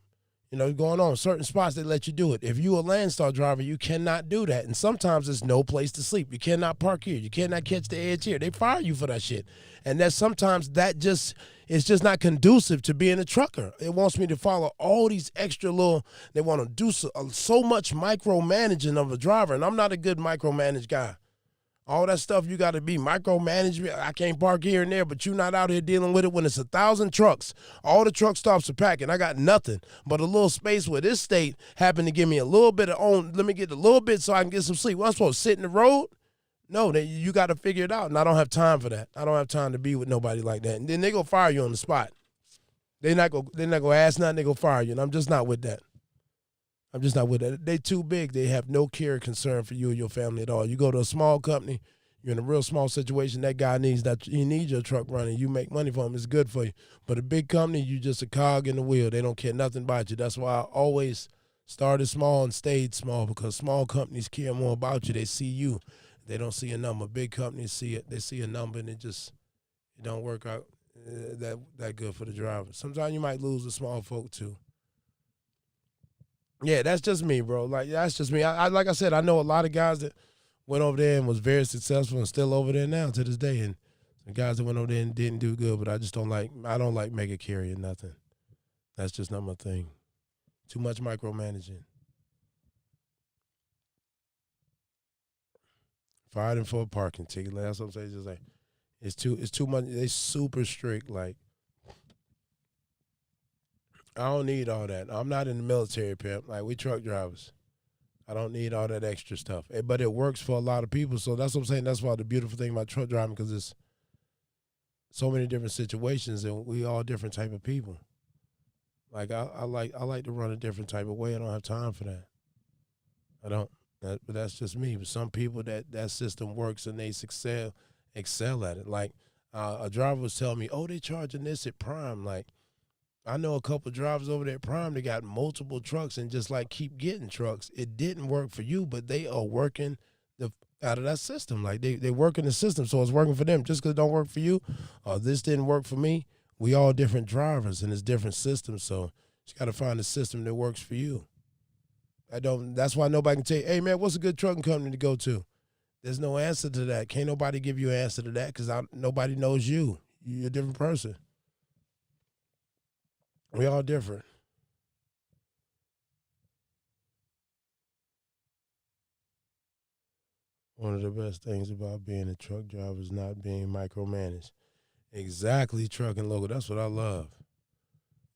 You know, going on certain spots, they let you do it. If you a Landstar driver, you cannot do that. And sometimes there's no place to sleep. You cannot park here. You cannot catch the edge here. They fire you for that shit. And sometimes it's just not conducive to being a trucker. It wants me to follow all these extra they want to do so much micromanaging of a driver. And I'm not a good micromanage guy. All that stuff you got to be micromanagement. I can't park here and there, but you're not out here dealing with it when it's 1,000 trucks. All the truck stops are packing. I got nothing but a little space where this state happened to give me a little bit of let me get a little bit so I can get some sleep. Well, I'm supposed to sit in the road? No, you got to figure it out, and I don't have time for that. I don't have time to be with nobody like that. And then they go fire you on the spot. They're not gonna ask nothing. They go fire you, and I'm just not with that. I'm just not with that. They too big. They have no care or concern for you or your family at all. You go to a small company, you're in a real small situation, that guy needs your truck running. You make money for him. It's good for you. But a big company, you just a cog in the wheel. They don't care nothing about you. That's why I always started small and stayed small, because small companies care more about you. They see you. They don't see a number. Big companies see it. They see a number, and it don't work out that good for the driver. Sometimes you might lose the small folk too. Yeah, that's just me, bro. Like, that's just me. I like I said, I know a lot of guys that went over there and was very successful and still over there now to this day. And the guys that went over there and didn't do good, but I don't like mega carry or nothing. That's just not my thing. Too much micromanaging. Fired him for a parking ticket. That's what I'm saying. Just like, it's too much. They super strict. Like, I don't need all that. I'm not in the military, pimp. Like, we truck drivers. I don't need all that extra stuff. But it works for a lot of people. So that's what I'm saying. That's why the beautiful thing about truck driving, because so many different situations, and we all different type of people. Like I like to run a different type of way. I don't have time for that. I don't. But that's just me. But some people that system works and they excel at it. Like a driver was telling me, oh, they charging this at Prime. Like I know a couple of drivers over there at Prime. They got multiple trucks and just like keep getting trucks. It didn't work for you, but they are working out of that system. Like they work in the system, so it's working for them. Just because it don't work for you, or this didn't work for me, we all different drivers and it's different systems. So you got to find a system that works for you. That's why nobody can tell you, hey man, what's a good trucking company to go to? There's no answer to that. Can't nobody give you an answer to that because nobody knows you. You're a different person. We all different. One of the best things about being a truck driver is not being micromanaged. Exactly, trucking local. That's what I love.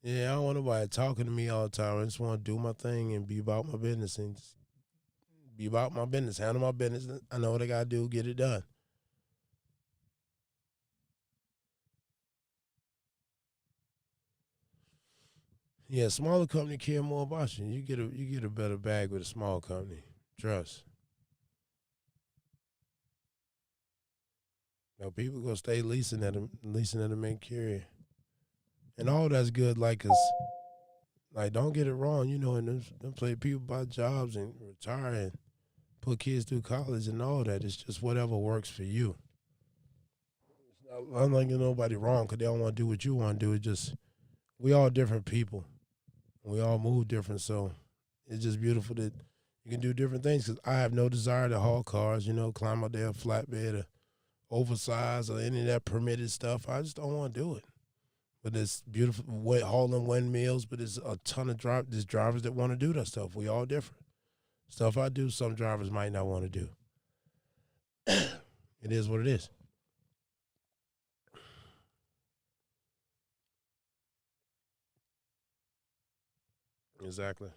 Yeah, I don't want nobody talking to me all the time. I just want to do my thing and be about my business and just be about my business, handle my business. I know what I got to do, get it done. Yeah, smaller company care more about you. You get a better bag with a small company. Trust. Now people gonna stay leasing at a main carrier, and all that's good. Like, 'cause like don't get it wrong. You know, and them play people buy jobs and retire and put kids through college and all that. It's just whatever works for you. I'm not getting nobody wrong because they don't want to do what you want to do. It's just we all different people. We all move different, so it's just beautiful that you can do different things. Because I have no desire to haul cars, climb out there, flatbed, or oversized, or any of that permitted stuff. I just don't want to do it. But it's beautiful hauling windmills, but there's a ton of drivers that want to do that stuff. We all different. Stuff I do, some drivers might not want to do. It is what it is. Exactly.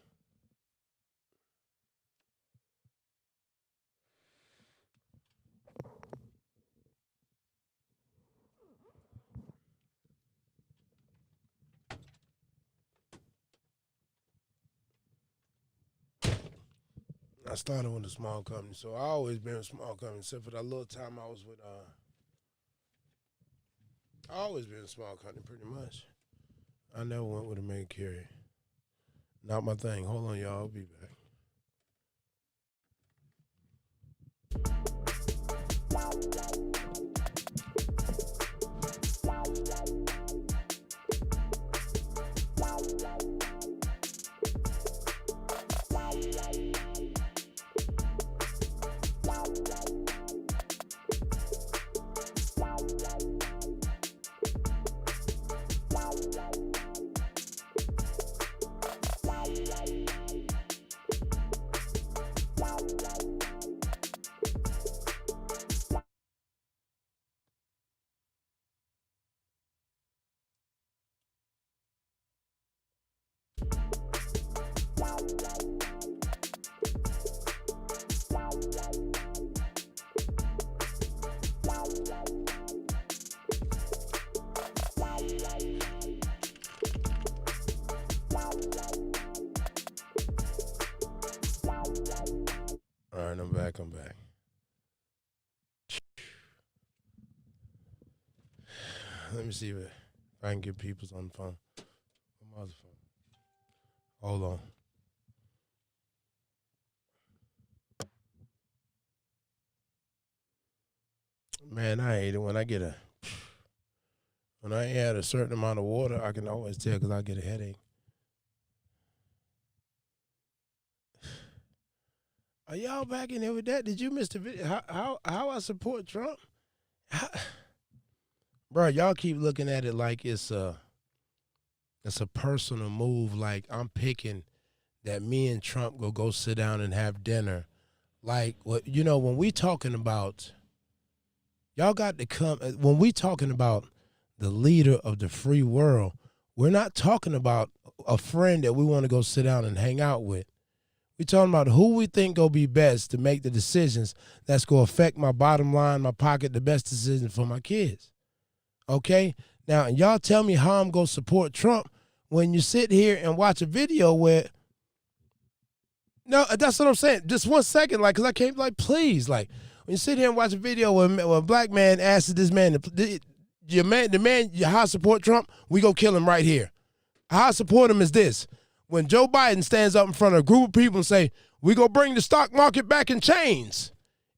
I started with a small company, so I always been a small company, except for that little time I was with, I always been a small company pretty much. I never went with a main carrier. Not my thing. Hold on, y'all. I'll be back. All right, I'm back. Let me see if I can get people's on the phone. My other phone. Hold on. Man, I hate it when I add a certain amount of water. I can always tell because I get a headache. Are y'all back in there with that? Did you miss the video? How I support Trump? Bro, y'all keep looking at it like it's a personal move. Like I'm picking that me and Trump go sit down and have dinner. Like when we talking about, y'all got to come. When we talking about the leader of the free world, we're not talking about a friend that we want to go sit down and hang out with. We're talking about who we think go be best to make the decisions that's going to affect my bottom line, my pocket, the best decision for my kids. Okay? Now, and y'all tell me how I'm going to support Trump when you sit here and watch a video where, no, that's what I'm saying. Just 1 second, like, because I can't, like, please, like, when you sit here and watch a video where a black man asks this man, the man, how I support Trump, we go kill him right here. How I support him is this. When Joe Biden stands up in front of a group of people and say, we go bring the stock market back in chains,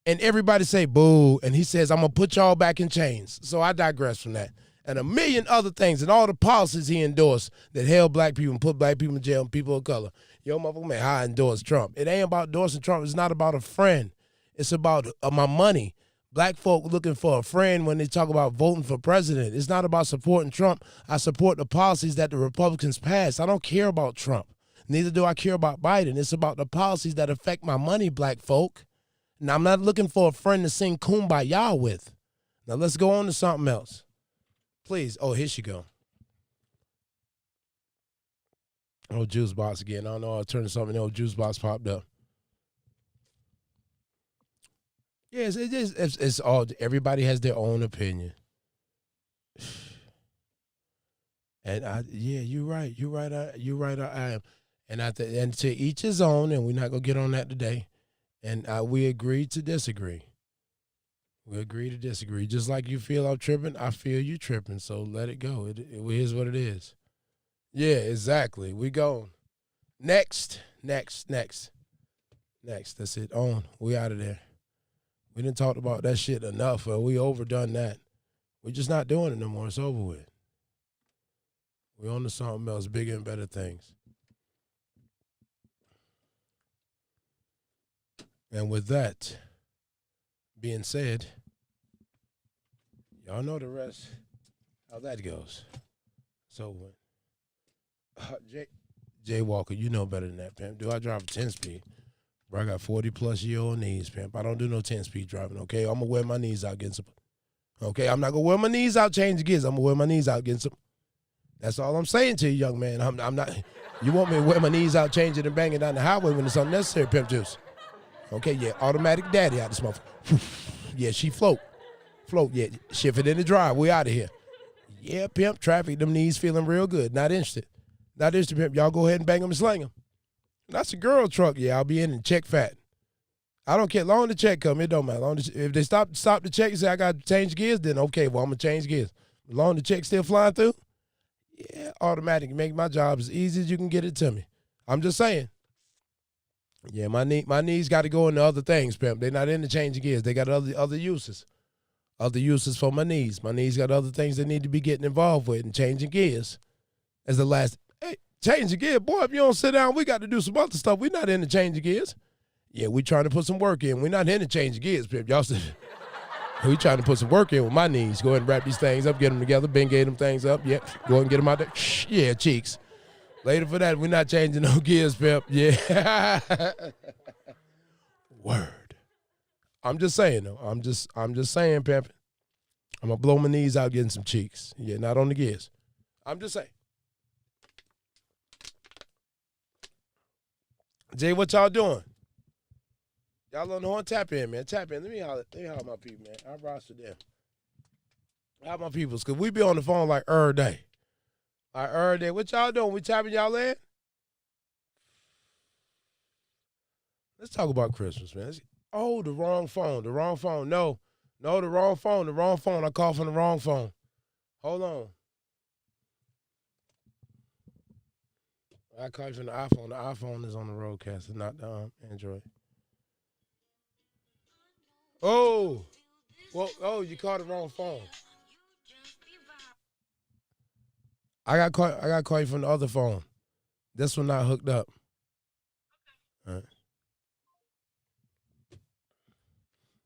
and everybody say, boo, and he says, I'm going to put y'all back in chains. So I digress from that. And a million other things and all the policies he endorsed that held black people and put black people in jail and people of color. Yo, motherfucker, man, how I endorse Trump. It ain't about endorsing Trump. It's not about a friend. It's about my money. Black folk looking for a friend when they talk about voting for president. It's not about supporting Trump. I support the policies that the Republicans passed. I don't care about Trump. Neither do I care about Biden. It's about the policies that affect my money, black folk. And I'm not looking for a friend to sing Kumbaya with. Now let's go on to something else. Please. Oh, here she go. Oh, juice box again. I don't know. I'll turn to something. Oh, juice box popped up. Yes, it is. It's all. Everybody has their own opinion. And you're right. You're right. I am. And to each his own. And we're not gonna get on that today. And we agree to disagree. We agree to disagree. Just like you feel I'm tripping, I feel you tripping. So let it go. It is what it is. Yeah, exactly. We go. Next. That's it. On. We out of there. We didn't talk about that shit enough. We overdone that. We're just not doing it no more. It's over with. We're on to something else, bigger and better things. And with that being said, y'all know the rest, how that goes. So, Jay Walker, you know better than that, pimp. Do I drive a 10-speed? Bro, I got 40-plus-year-old knees, pimp. I don't do no 10-speed driving, okay? I'm going to wear my knees out getting some. Okay, I'm not going to wear my knees out, change gears. I'm going to wear my knees out getting some. That's all I'm saying to you, young man. I'm not. You want me to wear my knees out, change it, and bang it down the highway when it's unnecessary, pimp juice. Okay, yeah, automatic daddy out this motherfucker. Yeah, she float, yeah, shift it in the drive. We out of here. Yeah, pimp, traffic, them knees feeling real good. Not interested, pimp. Y'all go ahead and bang them and sling them. That's a girl truck. Yeah, I'll be in and check fat. I don't care. Long the check come, it don't matter. Long if they stop the check and say I got to change gears, then okay, well, I'm going to change gears. Long the check still flying through, yeah, automatic. Make my job as easy as you can get it to me. I'm just saying. Yeah, my knees got to go into other things, pimp. They're not into changing gears. They got other uses. Other uses for my knees. My knees got other things they need to be getting involved with and changing gears. As the last, hey, changing gear, boy, if you don't sit down, we got to do some other stuff. We're not into changing gears. Yeah, we trying to put some work in. We're not into changing gears, pimp. Y'all said, we trying to put some work in with my knees. Go ahead and wrap these things up, get them together, bengate them things up. Yeah, go ahead and get them out there. Yeah, cheeks. Later for that, we're not changing no gears, pimp. Yeah. Word. I'm just saying, though. I'm just saying, pimp. I'm going to blow my knees out getting some cheeks. Yeah, not on the gears. I'm just saying. Jay, what y'all doing? Y'all on the horn? Tap in, man. Tap in. Let me holler at my people, man. I roster them. How my peoples? Because we be on the phone like every day. What y'all doing? We tapping y'all in? Let's talk about Christmas, man. The wrong phone. No, the wrong phone. I called from the wrong phone. Hold on. I called you from the iPhone. The iPhone is on the roadcaster, not the Android. Oh. Well, you called the wrong phone. I got call you from the other phone. This one not hooked up. All right.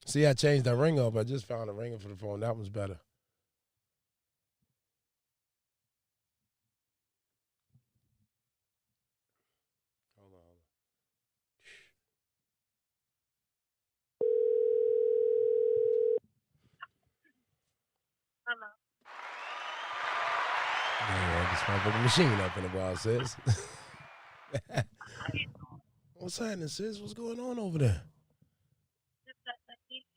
See, I changed that ring up. I just found a ringer for the phone. That one's better. Hold on. Hello. Yeah, this motherfucking machine up in a while, sis. What's happening, sis? What's going on over there? Just got done eating.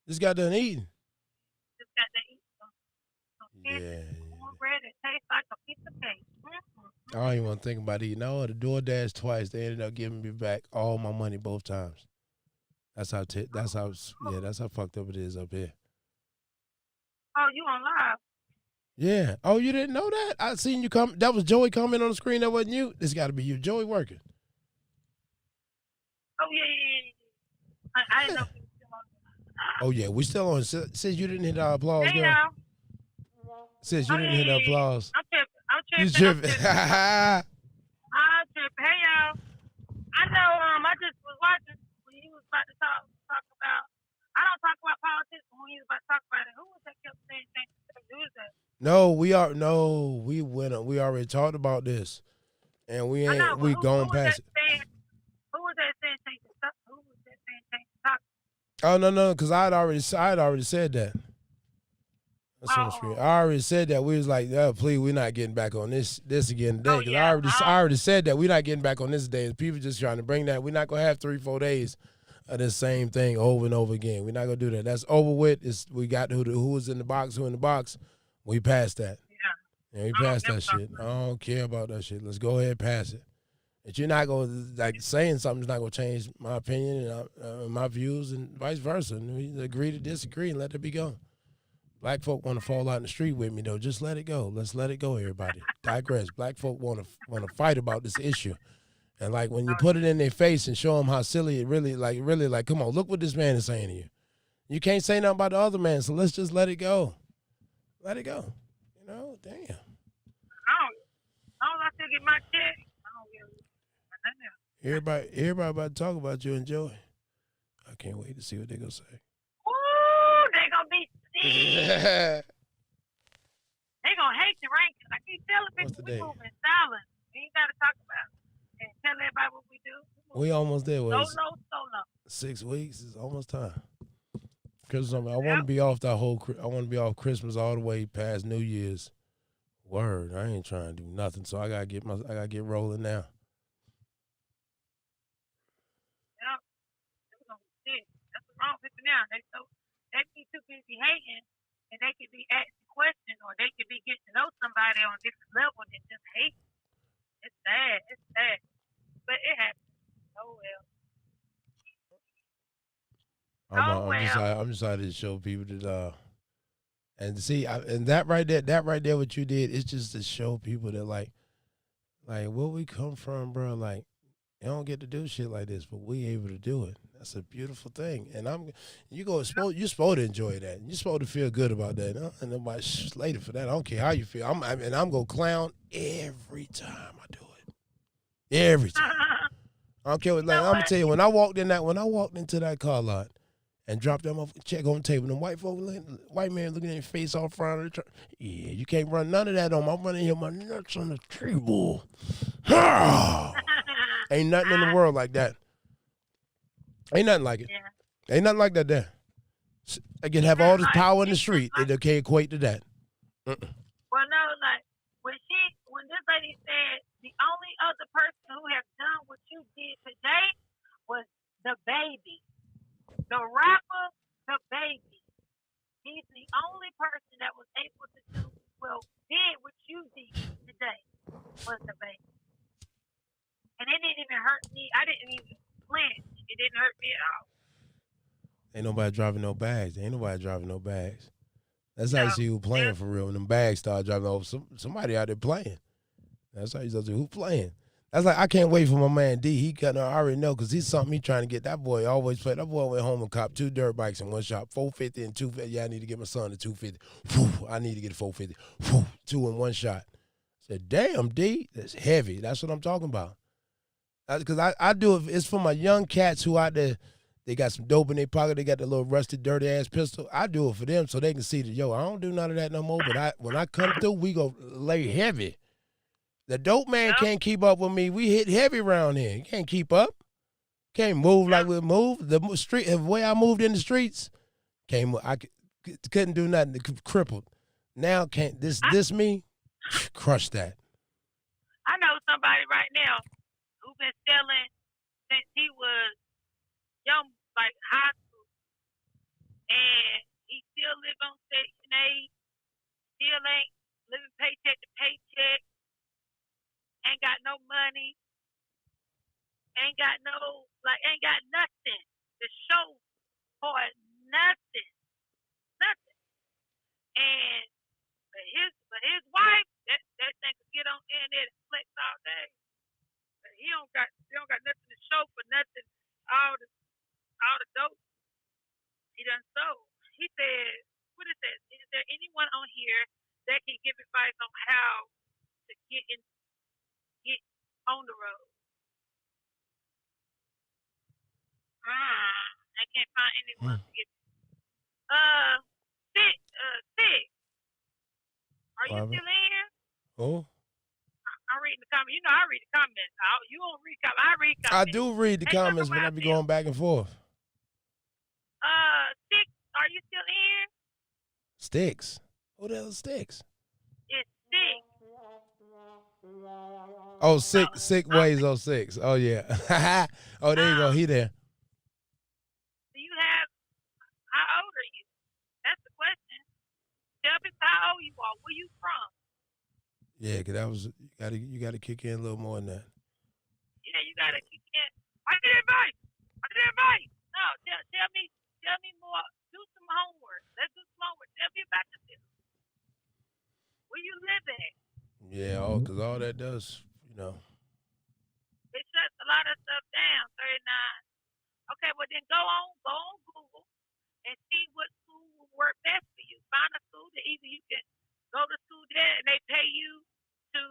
Just got done eating. Just got to eat some fish Yeah. and cornbread that tastes like a piece of cake. I don't even want to think about it. You know, the DoorDash twice, they ended up giving me back all my money both times. That's how that's how fucked up it is up here. Oh, you on live? Yeah. Oh, you didn't know that? I seen you come. That was Joey coming on the screen. That wasn't you. This got to be you. Joey working. Oh, yeah. I didn't know if you were still on. Oh, yeah. We still on. Since you didn't hit our applause, Hey, girl. y'all. Since you didn't hit our applause. I'm tripping. You tripping. I'm tripping. Hey, y'all. I know. I just was watching when you was about to talk about. I don't talk about politics, but when you was about to talk about it, who was that kept saying things? Who is that? No, we went. We already talked about this, and we ain't. Know, we who going was past it. Who was that saying things? Who was that saying things? Oh no, because I had already said that. That's on the screen. I already said that. We was like, oh, please, we're not getting back on this again today. Because I already said that we're not getting back on this day. People just trying to bring that. We're not gonna have 3-4 days of the same thing over and over again. We're not gonna do that. That's over with. We got who was in the box, who in the box. We passed that. Yeah, we passed that shit. I don't care about that shit. Let's go ahead and pass it. If you're not going to, like, saying something's not going to change my opinion and my views and vice versa. And we agree to disagree and let it be gone. Black folk want to fall out in the street with me, though. Just let it go. Let's let it go, everybody. Digress. Black folk want to fight about this issue. And, like, when you put it in their face and show them how silly it really, come on, look what this man is saying to you. You can't say nothing about the other man, so let's just let it go. Let it go. You know, damn. I still get my check. Everybody about to talk about you and Joey. I can't wait to see what they're going to say. Ooh, they going to be sick. They going to hate the ranking. I keep telling people we moving silent. We ain't got to talk about it. And tell everybody what we do. We almost there. Solo. 6 weeks is almost time. Because I want to be off I want to be off Christmas all the way past New Year's. Word, I ain't trying to do nothing, so I gotta get rolling now. Yep, they're gonna be sick. That's what's wrong with people now. They be too busy hating, and they could be asking questions, or they could be getting to know somebody on a different level than just hate. It's sad, but it happens. Oh well. I'm excited to show people that. And see, and that right there, what you did is just to show people that like where we come from, bro. Like, you don't get to do shit like this, but we able to do it. That's a beautiful thing. And you're supposed to enjoy that. You're supposed to feel good about that. Huh? And nobody slated for that. I don't care how you feel. I'm gonna clown every time I do it. Every time. I don't care what. Like, I'm gonna tell you, when I walked into that car lot. And drop them off, check on the table. And white man looking at your face all front of the truck. Yeah, you can't run none of that on. I'm running here, my nuts on the table. Ain't nothing in the world like that. Ain't nothing like it. Yeah. Ain't nothing like that there. I can have all this power in the street. It can't equate to that. Well, no, like, when this lady said the only other person who has done what you did today was the baby. The rapper, the baby. He's the only person that was able to did what you did today was the baby. And it didn't even hurt me. I didn't even flinch. It didn't hurt me at all. Ain't nobody driving no bags. That's how you see who playing for real. When them bags start driving off, somebody out there playing. That's how you see who playing. That's like, I can't wait for my man D. He I already know, because he's something he trying to get. That boy always play. That boy went home and copped 2 dirt bikes in one shop, 450 and 250. Yeah, I need to get my son a 250. Whew, I need to get a 450. Whew, 2 in one shot. I said, damn, D, that's heavy. That's what I'm talking about. Because I do it. It's for my young cats who out there, they got some dope in their pocket. They got the little rusted, dirty-ass pistol. I do it for them so they can see that, I don't do none of that no more. But when I come through, we go lay heavy. The dope man can't keep up with me. We hit heavy around here. He can't keep up. Can't move like we move. The way I moved in the streets, I couldn't do nothing. Crippled. Now can't this me? Crush that. I know somebody right now who been selling since he was young, like high school, and he still live on station. Section 8, still ain't living paycheck to paycheck, ain't got no money, ain't got nothing to show for it, nothing. And his wife, that thing could get on the internet and flex all day. But he don't got nothing to show for nothing. All the dope he done sold. He said, what it says, is there anyone on here that can give advice on how to get on the road? I can't find anyone to get. Sig. Are you still in here? Oh. I'm reading the comments. You know I read the comments. You don't read comments. I read comments. I do read the comments, but I be going back and forth. Six, are you still in here? Sticks. Who the hell is Sticks? It's Six. Oh, sick ways 06. Oh yeah. Oh, there you go. He there. Do you have? How old are you? That's the question. Tell me how old you are. Where you from? Yeah, cause that was you gotta kick in a little more than that. Yeah, you gotta kick in. I need advice. No, tell me more. Do some homework. Let's do some homework. Tell me about yourself. Where you live at? Yeah, cause all that does, It shuts a lot of stuff down. 39. Okay, well then go on Google and see what school will work best for you. Find a school that either you can go to school there and they pay you to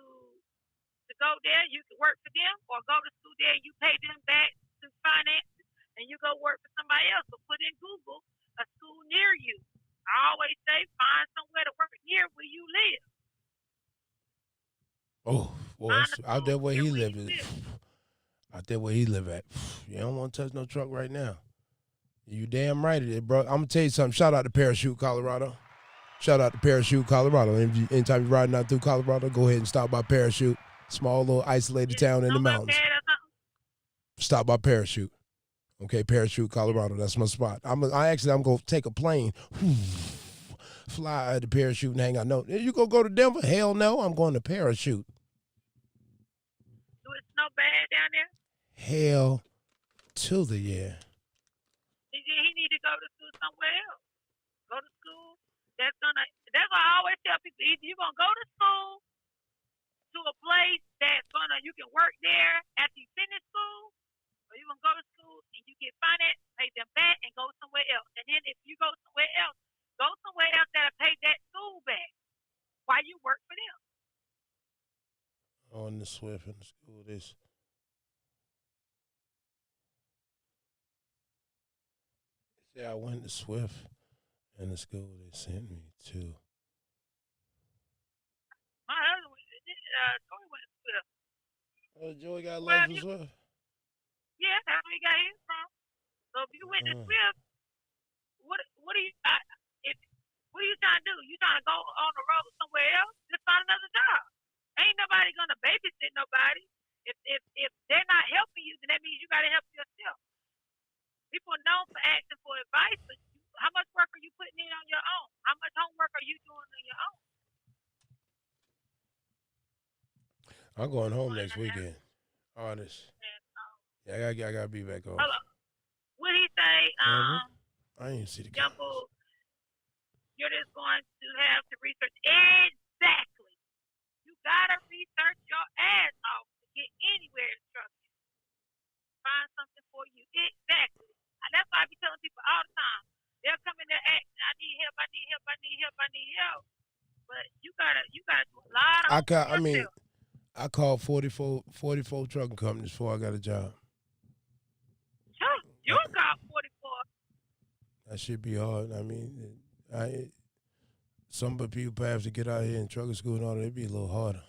go there, you can work for them, or go to school there and you pay them back to finance and you go work for somebody else. So put in Google a school near you. I always say find somewhere to work near where you live. Oh, boy, out there where he live at. Out there where he live at. You don't want to touch no truck right now. You damn right it is, bro. I'm gonna tell you something. Shout out to Parachute, Colorado. Anytime you're riding out through Colorado, go ahead and stop by Parachute. Small little isolated town in the mountains. Stop by Parachute. Okay, Parachute, Colorado. That's my spot. I'm gonna take a plane, fly to Parachute and hang out. No, you gonna go to Denver? Hell no, I'm going to Parachute. Do it snow bad down there? Hell to the yeah. He need to go to school somewhere else. Go to school. That's what I always tell people. Either you're gonna go to school to a place you can work there after you finish school, or you're gonna go to school and you get finance, pay them back, and go somewhere else. And then if you go somewhere else that'll pay that school back while you work for them. On the Swift in the school, this. Yeah, I went to Swift in the school they sent me to. My husband Joey went to Swift. Oh, Joey got love for Swift? Yeah, that's where he got his from. So if you went to Swift, what are you trying to do? You trying to go on the road somewhere else? Just find another job. Ain't nobody gonna babysit nobody. If they're not helping you, then that means you gotta help yourself. People are known for asking for advice, but how much work are you putting in on your own? How much homework are you doing on your own? I'm going home next weekend. Honest. Yeah, I gotta be back home. Hello. What he say? I didn't see the young bull, you're just going to have to research. Exactly. You gotta research your ass off to get anywhere in trucking. Find something for you. Exactly. And that's why I be telling people all the time. They'll come in there asking, I need help. But you gotta do a lot of yourself. I called 44 trucking companies before I got a job. Sure. You got 44. That should be hard. Some people have to get out here in trucking school and all that. It'd be a little harder.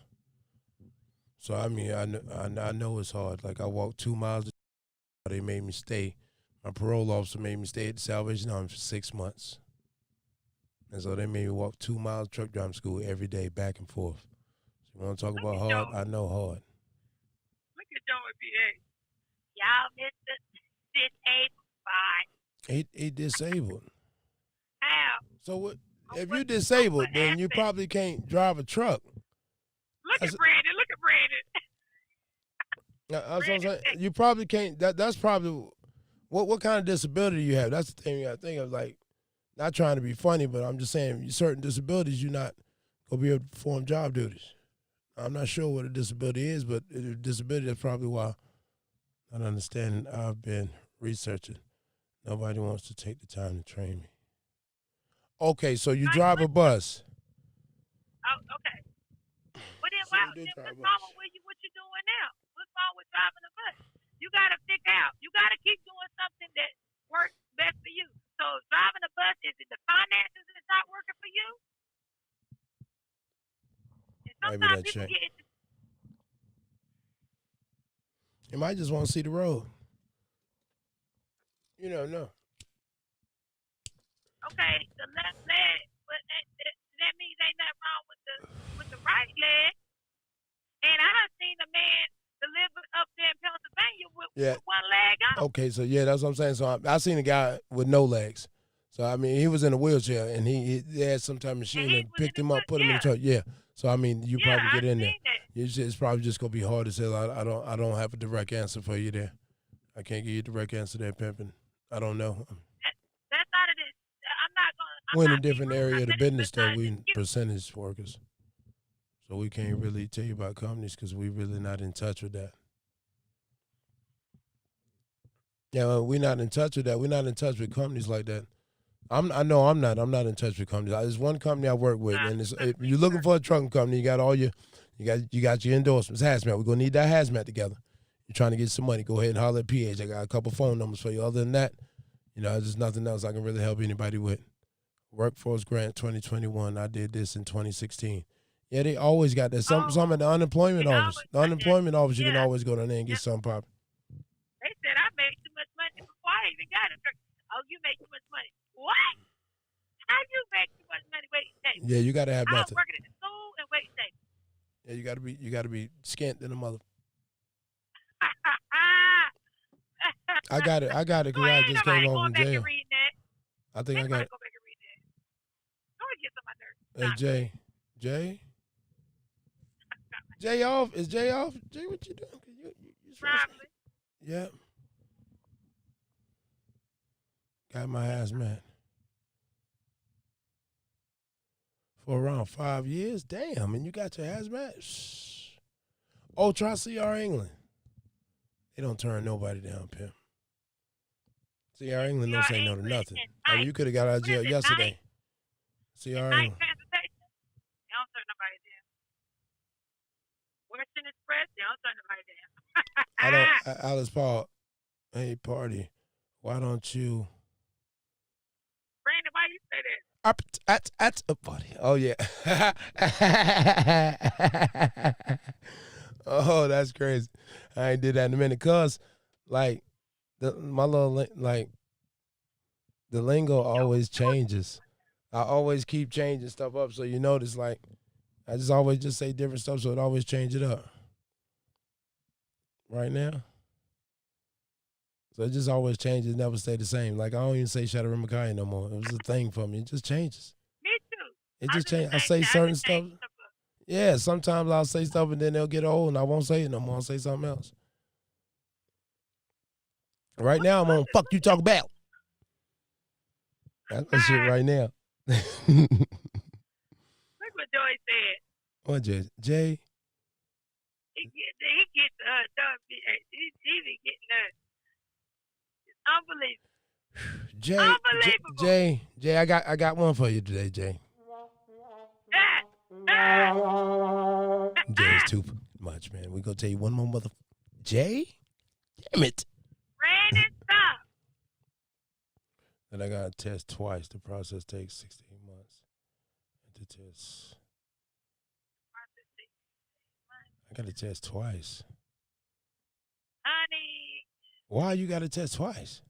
So, I know it's hard. Like, I walked 2 miles. They made me stay. My parole officer made me stay at the Salvation Army for 6 months. And so they made me walk 2 miles truck driving school every day, back and forth. You want to talk about hard? I know hard. Look at Joey B.A. Y'all Mr. Disabled. Fine. He disabled. How? So what? if you're disabled, then you probably can't drive a truck. Look at Brandon. Look at Brandon. That's what I'm saying. You probably can't. That's probably what kind of disability you have. That's the thing you got to think of. Like, not trying to be funny, but I'm just saying, certain disabilities, you're not gonna be able to perform job duties. I'm not sure what a disability is, but a disability is probably why. Not understanding. I've been researching. Nobody wants to take the time to train me. Okay, so you drive a bus. Oh, okay. But then, So wow, you do then drive a what's wrong bus. with what you're doing now? What's wrong with driving a bus? You got to figure out. You got to keep doing something that works best for you. So driving a bus, is it the finances that's not working for you? And Maybe sometimes that people check. get into You might just want to see the road. You don't know. okay, the left leg, but that means ain't nothing wrong with the right leg. And I done seen a man deliver up there in Pennsylvania with one leg on. Okay, so yeah, that's what I'm saying. So I seen a guy with no legs. So I mean, he was in a wheelchair, and he had some type of machine that picked him up, put him in the truck. Yeah. So I mean, you probably get in there. It's probably just gonna be hard to say. I don't have a direct answer for you there. I can't give you a direct answer there, pimping. I don't know. That's not it. I'm not gonna. We're in a different area of the business, though. We percentage workers, so we can't really tell you about companies because we're really not in touch with that. Yeah, we're not in touch with that. We're not in touch with companies like that. I'm not in touch with companies. There's one company I work with, and if you're looking for a trucking company, you got all your, you got your endorsements. Hazmat. We're gonna need that hazmat together. You're trying to get some money, go ahead and holler at PH. I got a couple phone numbers for you. Other than that, there's nothing else I can really help anybody with. Workforce Grant 2021. I did this in 2016. Yeah, they always got that. Some at the unemployment office. The unemployment office, you can always go down there and get something popping. They said I made too much money before I even got a truck. Oh, you make too much money. What? How you make too much money waiting tables? Yeah, you gotta have I was nothing. working at the school and waiting tables. Yeah, you gotta be skint in the mother. I got it. Cause I just came home from jail. I think I got it. Go back and read that. Go and get some of my nerves. Hey, Jay off? Is Jay off? Jay, what you doing? Probably. Yep. Got my hazmat. For around 5 years? Damn, and you got your hazmat? Shh. Oh, try CR England. They don't turn nobody down, pimp. CR England don't say no to nothing. I mean, you could have got out of jail yesterday. CR England. Transportation, they don't turn nobody down. Western Express, they don't turn nobody down. Alice Paul, hey, party, why don't you? Brandon, why you say that? At a party. Oh, yeah. Oh, that's crazy. I ain't did that in a minute. Cause, like, the lingo always changes. I always keep changing stuff up. So you notice, like, I just always just say different stuff. So it always change it up. Right now. So it just always changes, never stay the same. Like, I don't even say Shadow Mackay no more. It was a thing for me. It just changes. Me too. It just changes. I say certain stuff. Yeah, sometimes I'll say stuff and then they'll get old and I won't say it no more. I'll say something else. Right now, I'm on fuck you talk about. That's my shit right now. Look what Joy said. What, Jay? He gets done. He be getting that. Unbelievable. Jay, I got one for you today, Jay. Jay's too much, man. We gonna tell you one more mother. Jay? Damn it. Brandon, stop. And I gotta test twice. The process takes 16 months. To test. I gotta test twice. Honey. Why you gotta test twice?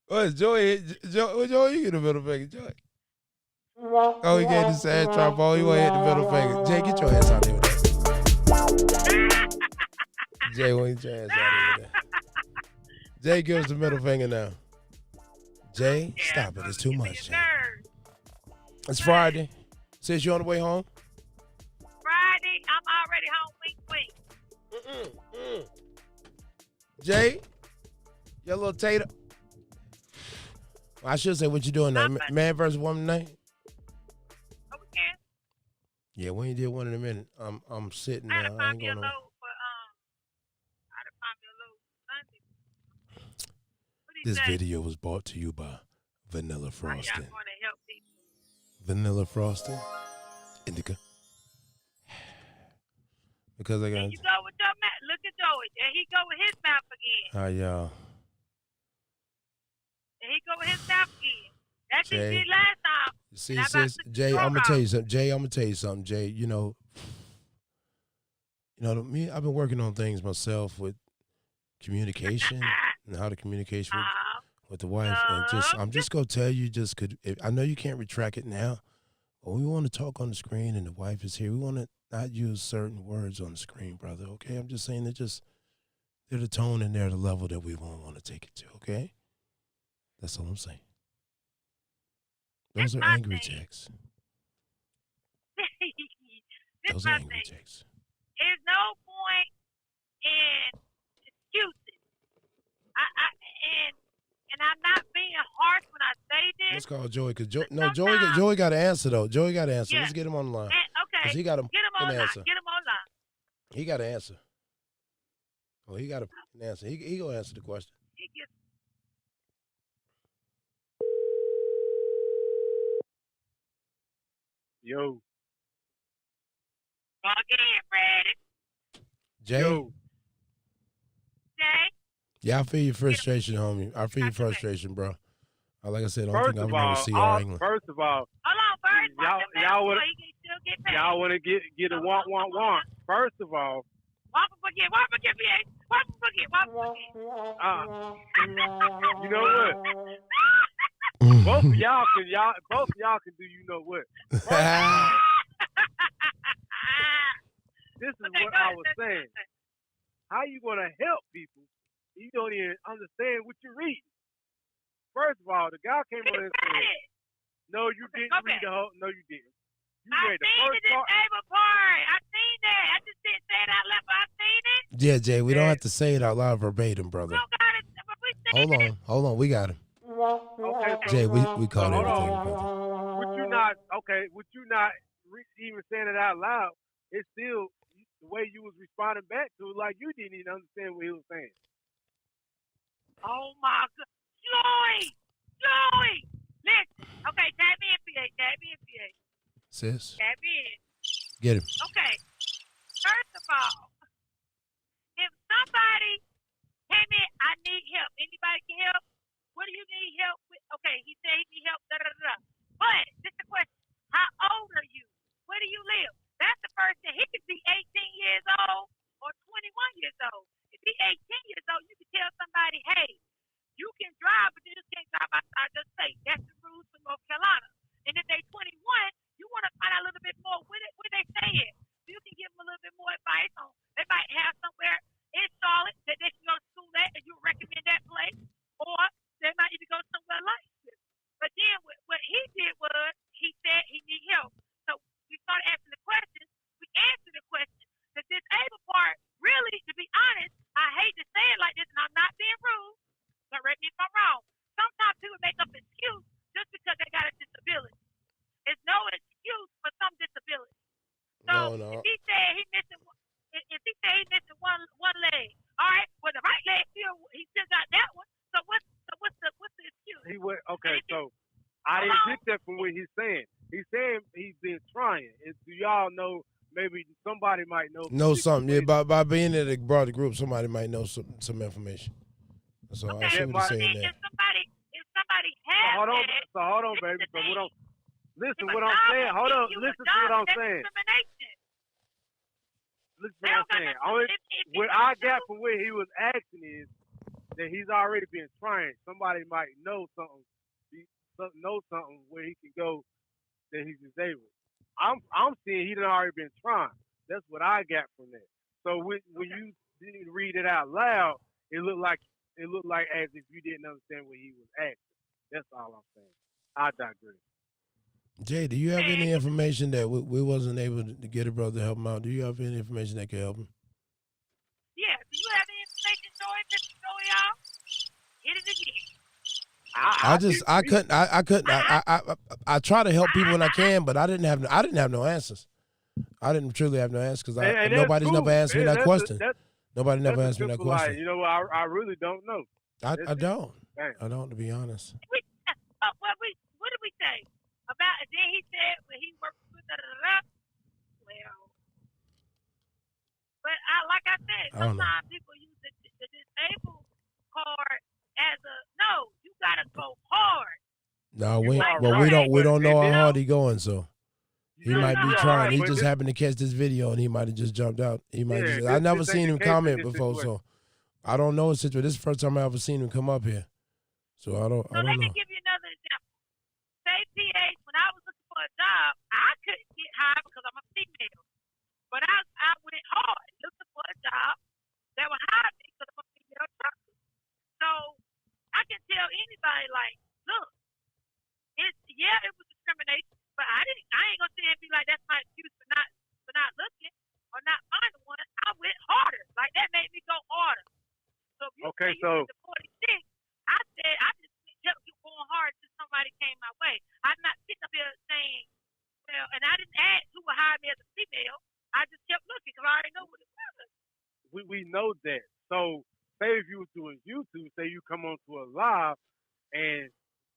What's Joey? Joey, you get the middle finger, Joey. Oh, he gave the sad trap ball. He want to hit the middle finger. Jay, get your ass out here with that. Jay, want to get your ass out here with that. Jay gives the middle finger now. Jay, stop it. It's too much, Jay. It's Friday. Since you on the way home? Friday, I'm already home. Wink. Jay, your little tater. Well, I should say what you doing now. Man versus woman tonight? Oh, we can. Yeah, we ain't did one in a minute. I'm sitting there. I ain't I'd gonna. find me a little Sunday. What do you This say? video was brought to you by Vanilla Frosting. Y'all want to help people. Vanilla Frosting, indica. Because I got. There you go with your mouth. Look at Joey. There he go with his mouth again. Hi, y'all. There he go with his mouth again. That's what he Jay. did last time. See, And I sis, about to Jay, throw I'm gonna it tell off. you something. Jay, I'm gonna tell you something. Jay, me. I've been working on things myself with communication and how to communicate with the wife, and I'm just gonna tell you, I know you can't retract it now, but we want to talk on the screen, and the wife is here. We want to not use certain words on the screen, brother. Okay, I'm just saying they're the tone and they're the level that we won't want to take it to. Okay, that's all I'm saying. Those are angry texts. Those are angry texts. There's no point in excuses. And I'm not being harsh when I say this. Let's call Joey, because Joey got to answer though. Joey got to answer. Yeah. Let's get him on the line. Okay. 'Cause he got Get him on line. answer. Get him on line. He got to answer. Oh, he got an answer. He gonna answer the question. He gets Yo. again, Freddie. Jay. Yo. Jay. Yeah, I feel your frustration, homie. I feel your frustration, bro. Like I said, I don't think I'm going to see our England. First of all, Hold on, first. y'all want to get a want. First of all, Whopper forget, VA. Whopper forget. you know what? Both of y'all can do you know what. This is what I was saying. How you gonna help people? You don't even understand what you're reading. First of all, the guy came on and said, "No, you didn't read the whole. No, you didn't. You I read the seen first the part." disabled part. I seen that. I just didn't say it out loud, but I seen it. Yeah, Jay, we don't have to say it out loud verbatim, brother. We don't got it, but we seen it. Hold on, we got him. Okay, so, Jay, we caught hold everything, on. brother. Would you not even saying it out loud? It's still the way you was responding back to it, like you didn't even understand what he was saying. Oh my God, Joey. Listen, okay, tap me in, PA. Sis, Tap me in. get him. Okay. First of all, if somebody came in, I need help. Anybody can help? What do you need help with? Okay, he said he need help. But this is the question: how old are you? Where do you live? That's the first thing. He could be 18 years old or 21 years old. If he's 18 years old, you can tell somebody, hey, you can drive, but you just can't drive outside the state. That's the rules for North Carolina. And if they're 21, you want to find out a little bit more where they staying. You can give them a little bit more advice on. They might have somewhere in Charlotte that they can go to school at, and you recommend that place, or they might need to go somewhere like this. But then what he did was he said he need help. So we started asking the questions. We answered the question. The disabled part, really, to be honest, I hate to say it like this, and I'm not being rude. Correct me if I'm wrong. Sometimes people make up an excuse just because they got a disability. There's no excuse for some disability. So No. if he said he missing one leg, all right, well the right leg he still got that one. So what's the excuse? He went okay. So I didn't get that from what he's saying. He's saying he's been trying. Do y'all know? Maybe somebody might know something. Yeah, by being at a broader group, somebody might know some information. So Okay, I see what he's saying there. If somebody has hold on, that, hold on, baby. So listen what I'm saying. Hold on, listen to what I'm saying. Listen to what I'm saying. What I got from what he was asking is that he's already been trying. Somebody might know something where he can go that he's disabled. I'm seeing he done already been trying. That's what I got from that. So when you didn't read it out loud, it looked like it looked like as if you didn't understand what he was asking. That's all I'm saying. I digress. Jay, do you have any information that we wasn't able to get a brother to help him out? Do you have any information that can help him? Yeah. Do you have any information, Joey? Just to show y'all. Hit it again. I try to help people when I can, but I didn't have no answers. I didn't truly have no answers because nobody's never asked me that question. Nobody never asked me that question. You know, I really don't know. I don't. I don't, to be honest. What did we say? About, and then he said when he worked with well, but like I said, sometimes people use the disabled card as you gotta go hard. No, we don't know how hard he going, so he might be trying. He just happened to catch this video and he might have just jumped out. He might I never seen him comment before, so I don't know his situation. This is the first time I ever seen him come up here. So I don't know. Let me give you another example. Say PH, when I was looking for a job, I couldn't get hired because I'm a female. But I went hard looking for a job that would hire me because I'm a female trucker. So I can tell anybody, like, look, it was discrimination, but I ain't gonna sit there and be like, that's my excuse for not looking or not finding one. I went harder. Like, that made me go harder. So if you see you the 46, I said I just kept going hard until somebody came my way. I'm not sitting up here saying, well, and I didn't ask who would hire me as a female. I just kept looking because I already know what it was. We know that. So say if you was doing YouTube, say you come onto a live and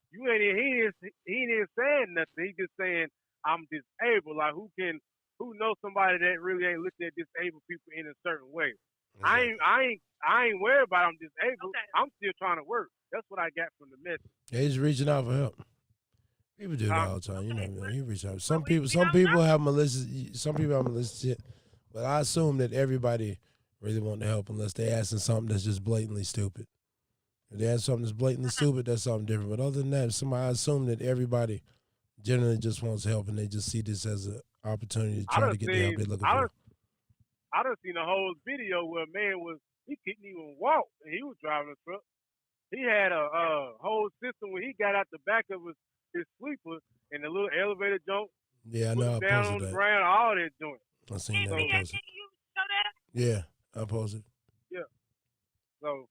he ain't even saying nothing. He just saying I'm disabled. Like who knows somebody that really ain't looking at disabled people in a certain way? Mm-hmm. I ain't worried about I'm disabled. Okay. I'm still trying to work. That's what I got from the message. Yeah, he's reaching out for help. People do that all the time. You know, he reach out. Some people have malicious shit, but I assume that everybody really want to help unless they asking something that's just blatantly stupid. If they ask something that's blatantly stupid, that's something different. But other than that, I assume that everybody generally just wants help and they just see this as an opportunity to try to get the help they're looking for. I done seen a whole video where a man he couldn't even walk and he was driving a truck. He had a whole system where he got out the back of his sleeper and the little elevator jump. Yeah, I know. I down on the ground, all that joint. I seen that. Can you show that? Yeah, I posted. Yeah. So.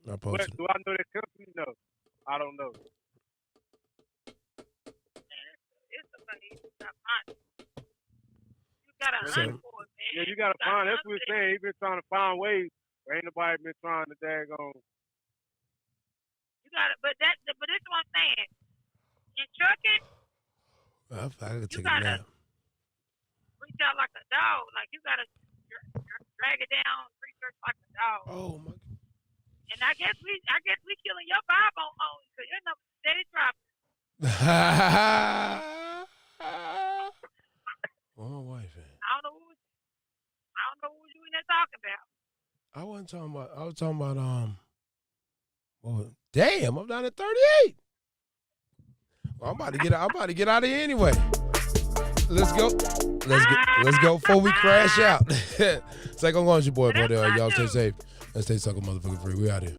I posted. Do I know that company? No, I don't know. It's somebody you gotta hunt for it, man. Yeah, you gotta find. That's what he's saying. He's been trying to find ways. Ain't nobody been trying to daggone. You gotta, but this is what I'm saying. In trucking, I could take you gotta a nap. reach out like a dog. Like you gotta drag it down, research like a dog. Oh my. And I guess we killing your vibe on because you're not steady dropping. Well, my wife. I don't know who you in there talking about. I wasn't talking about. I was talking about Well, damn, I'm down at 38. Well, I'm about to get out of here anyway. Let's go. Let's go before we crash out. It's like I'm going with your boy, buddy. Y'all stay safe and stay sucker motherfucking free. We out here.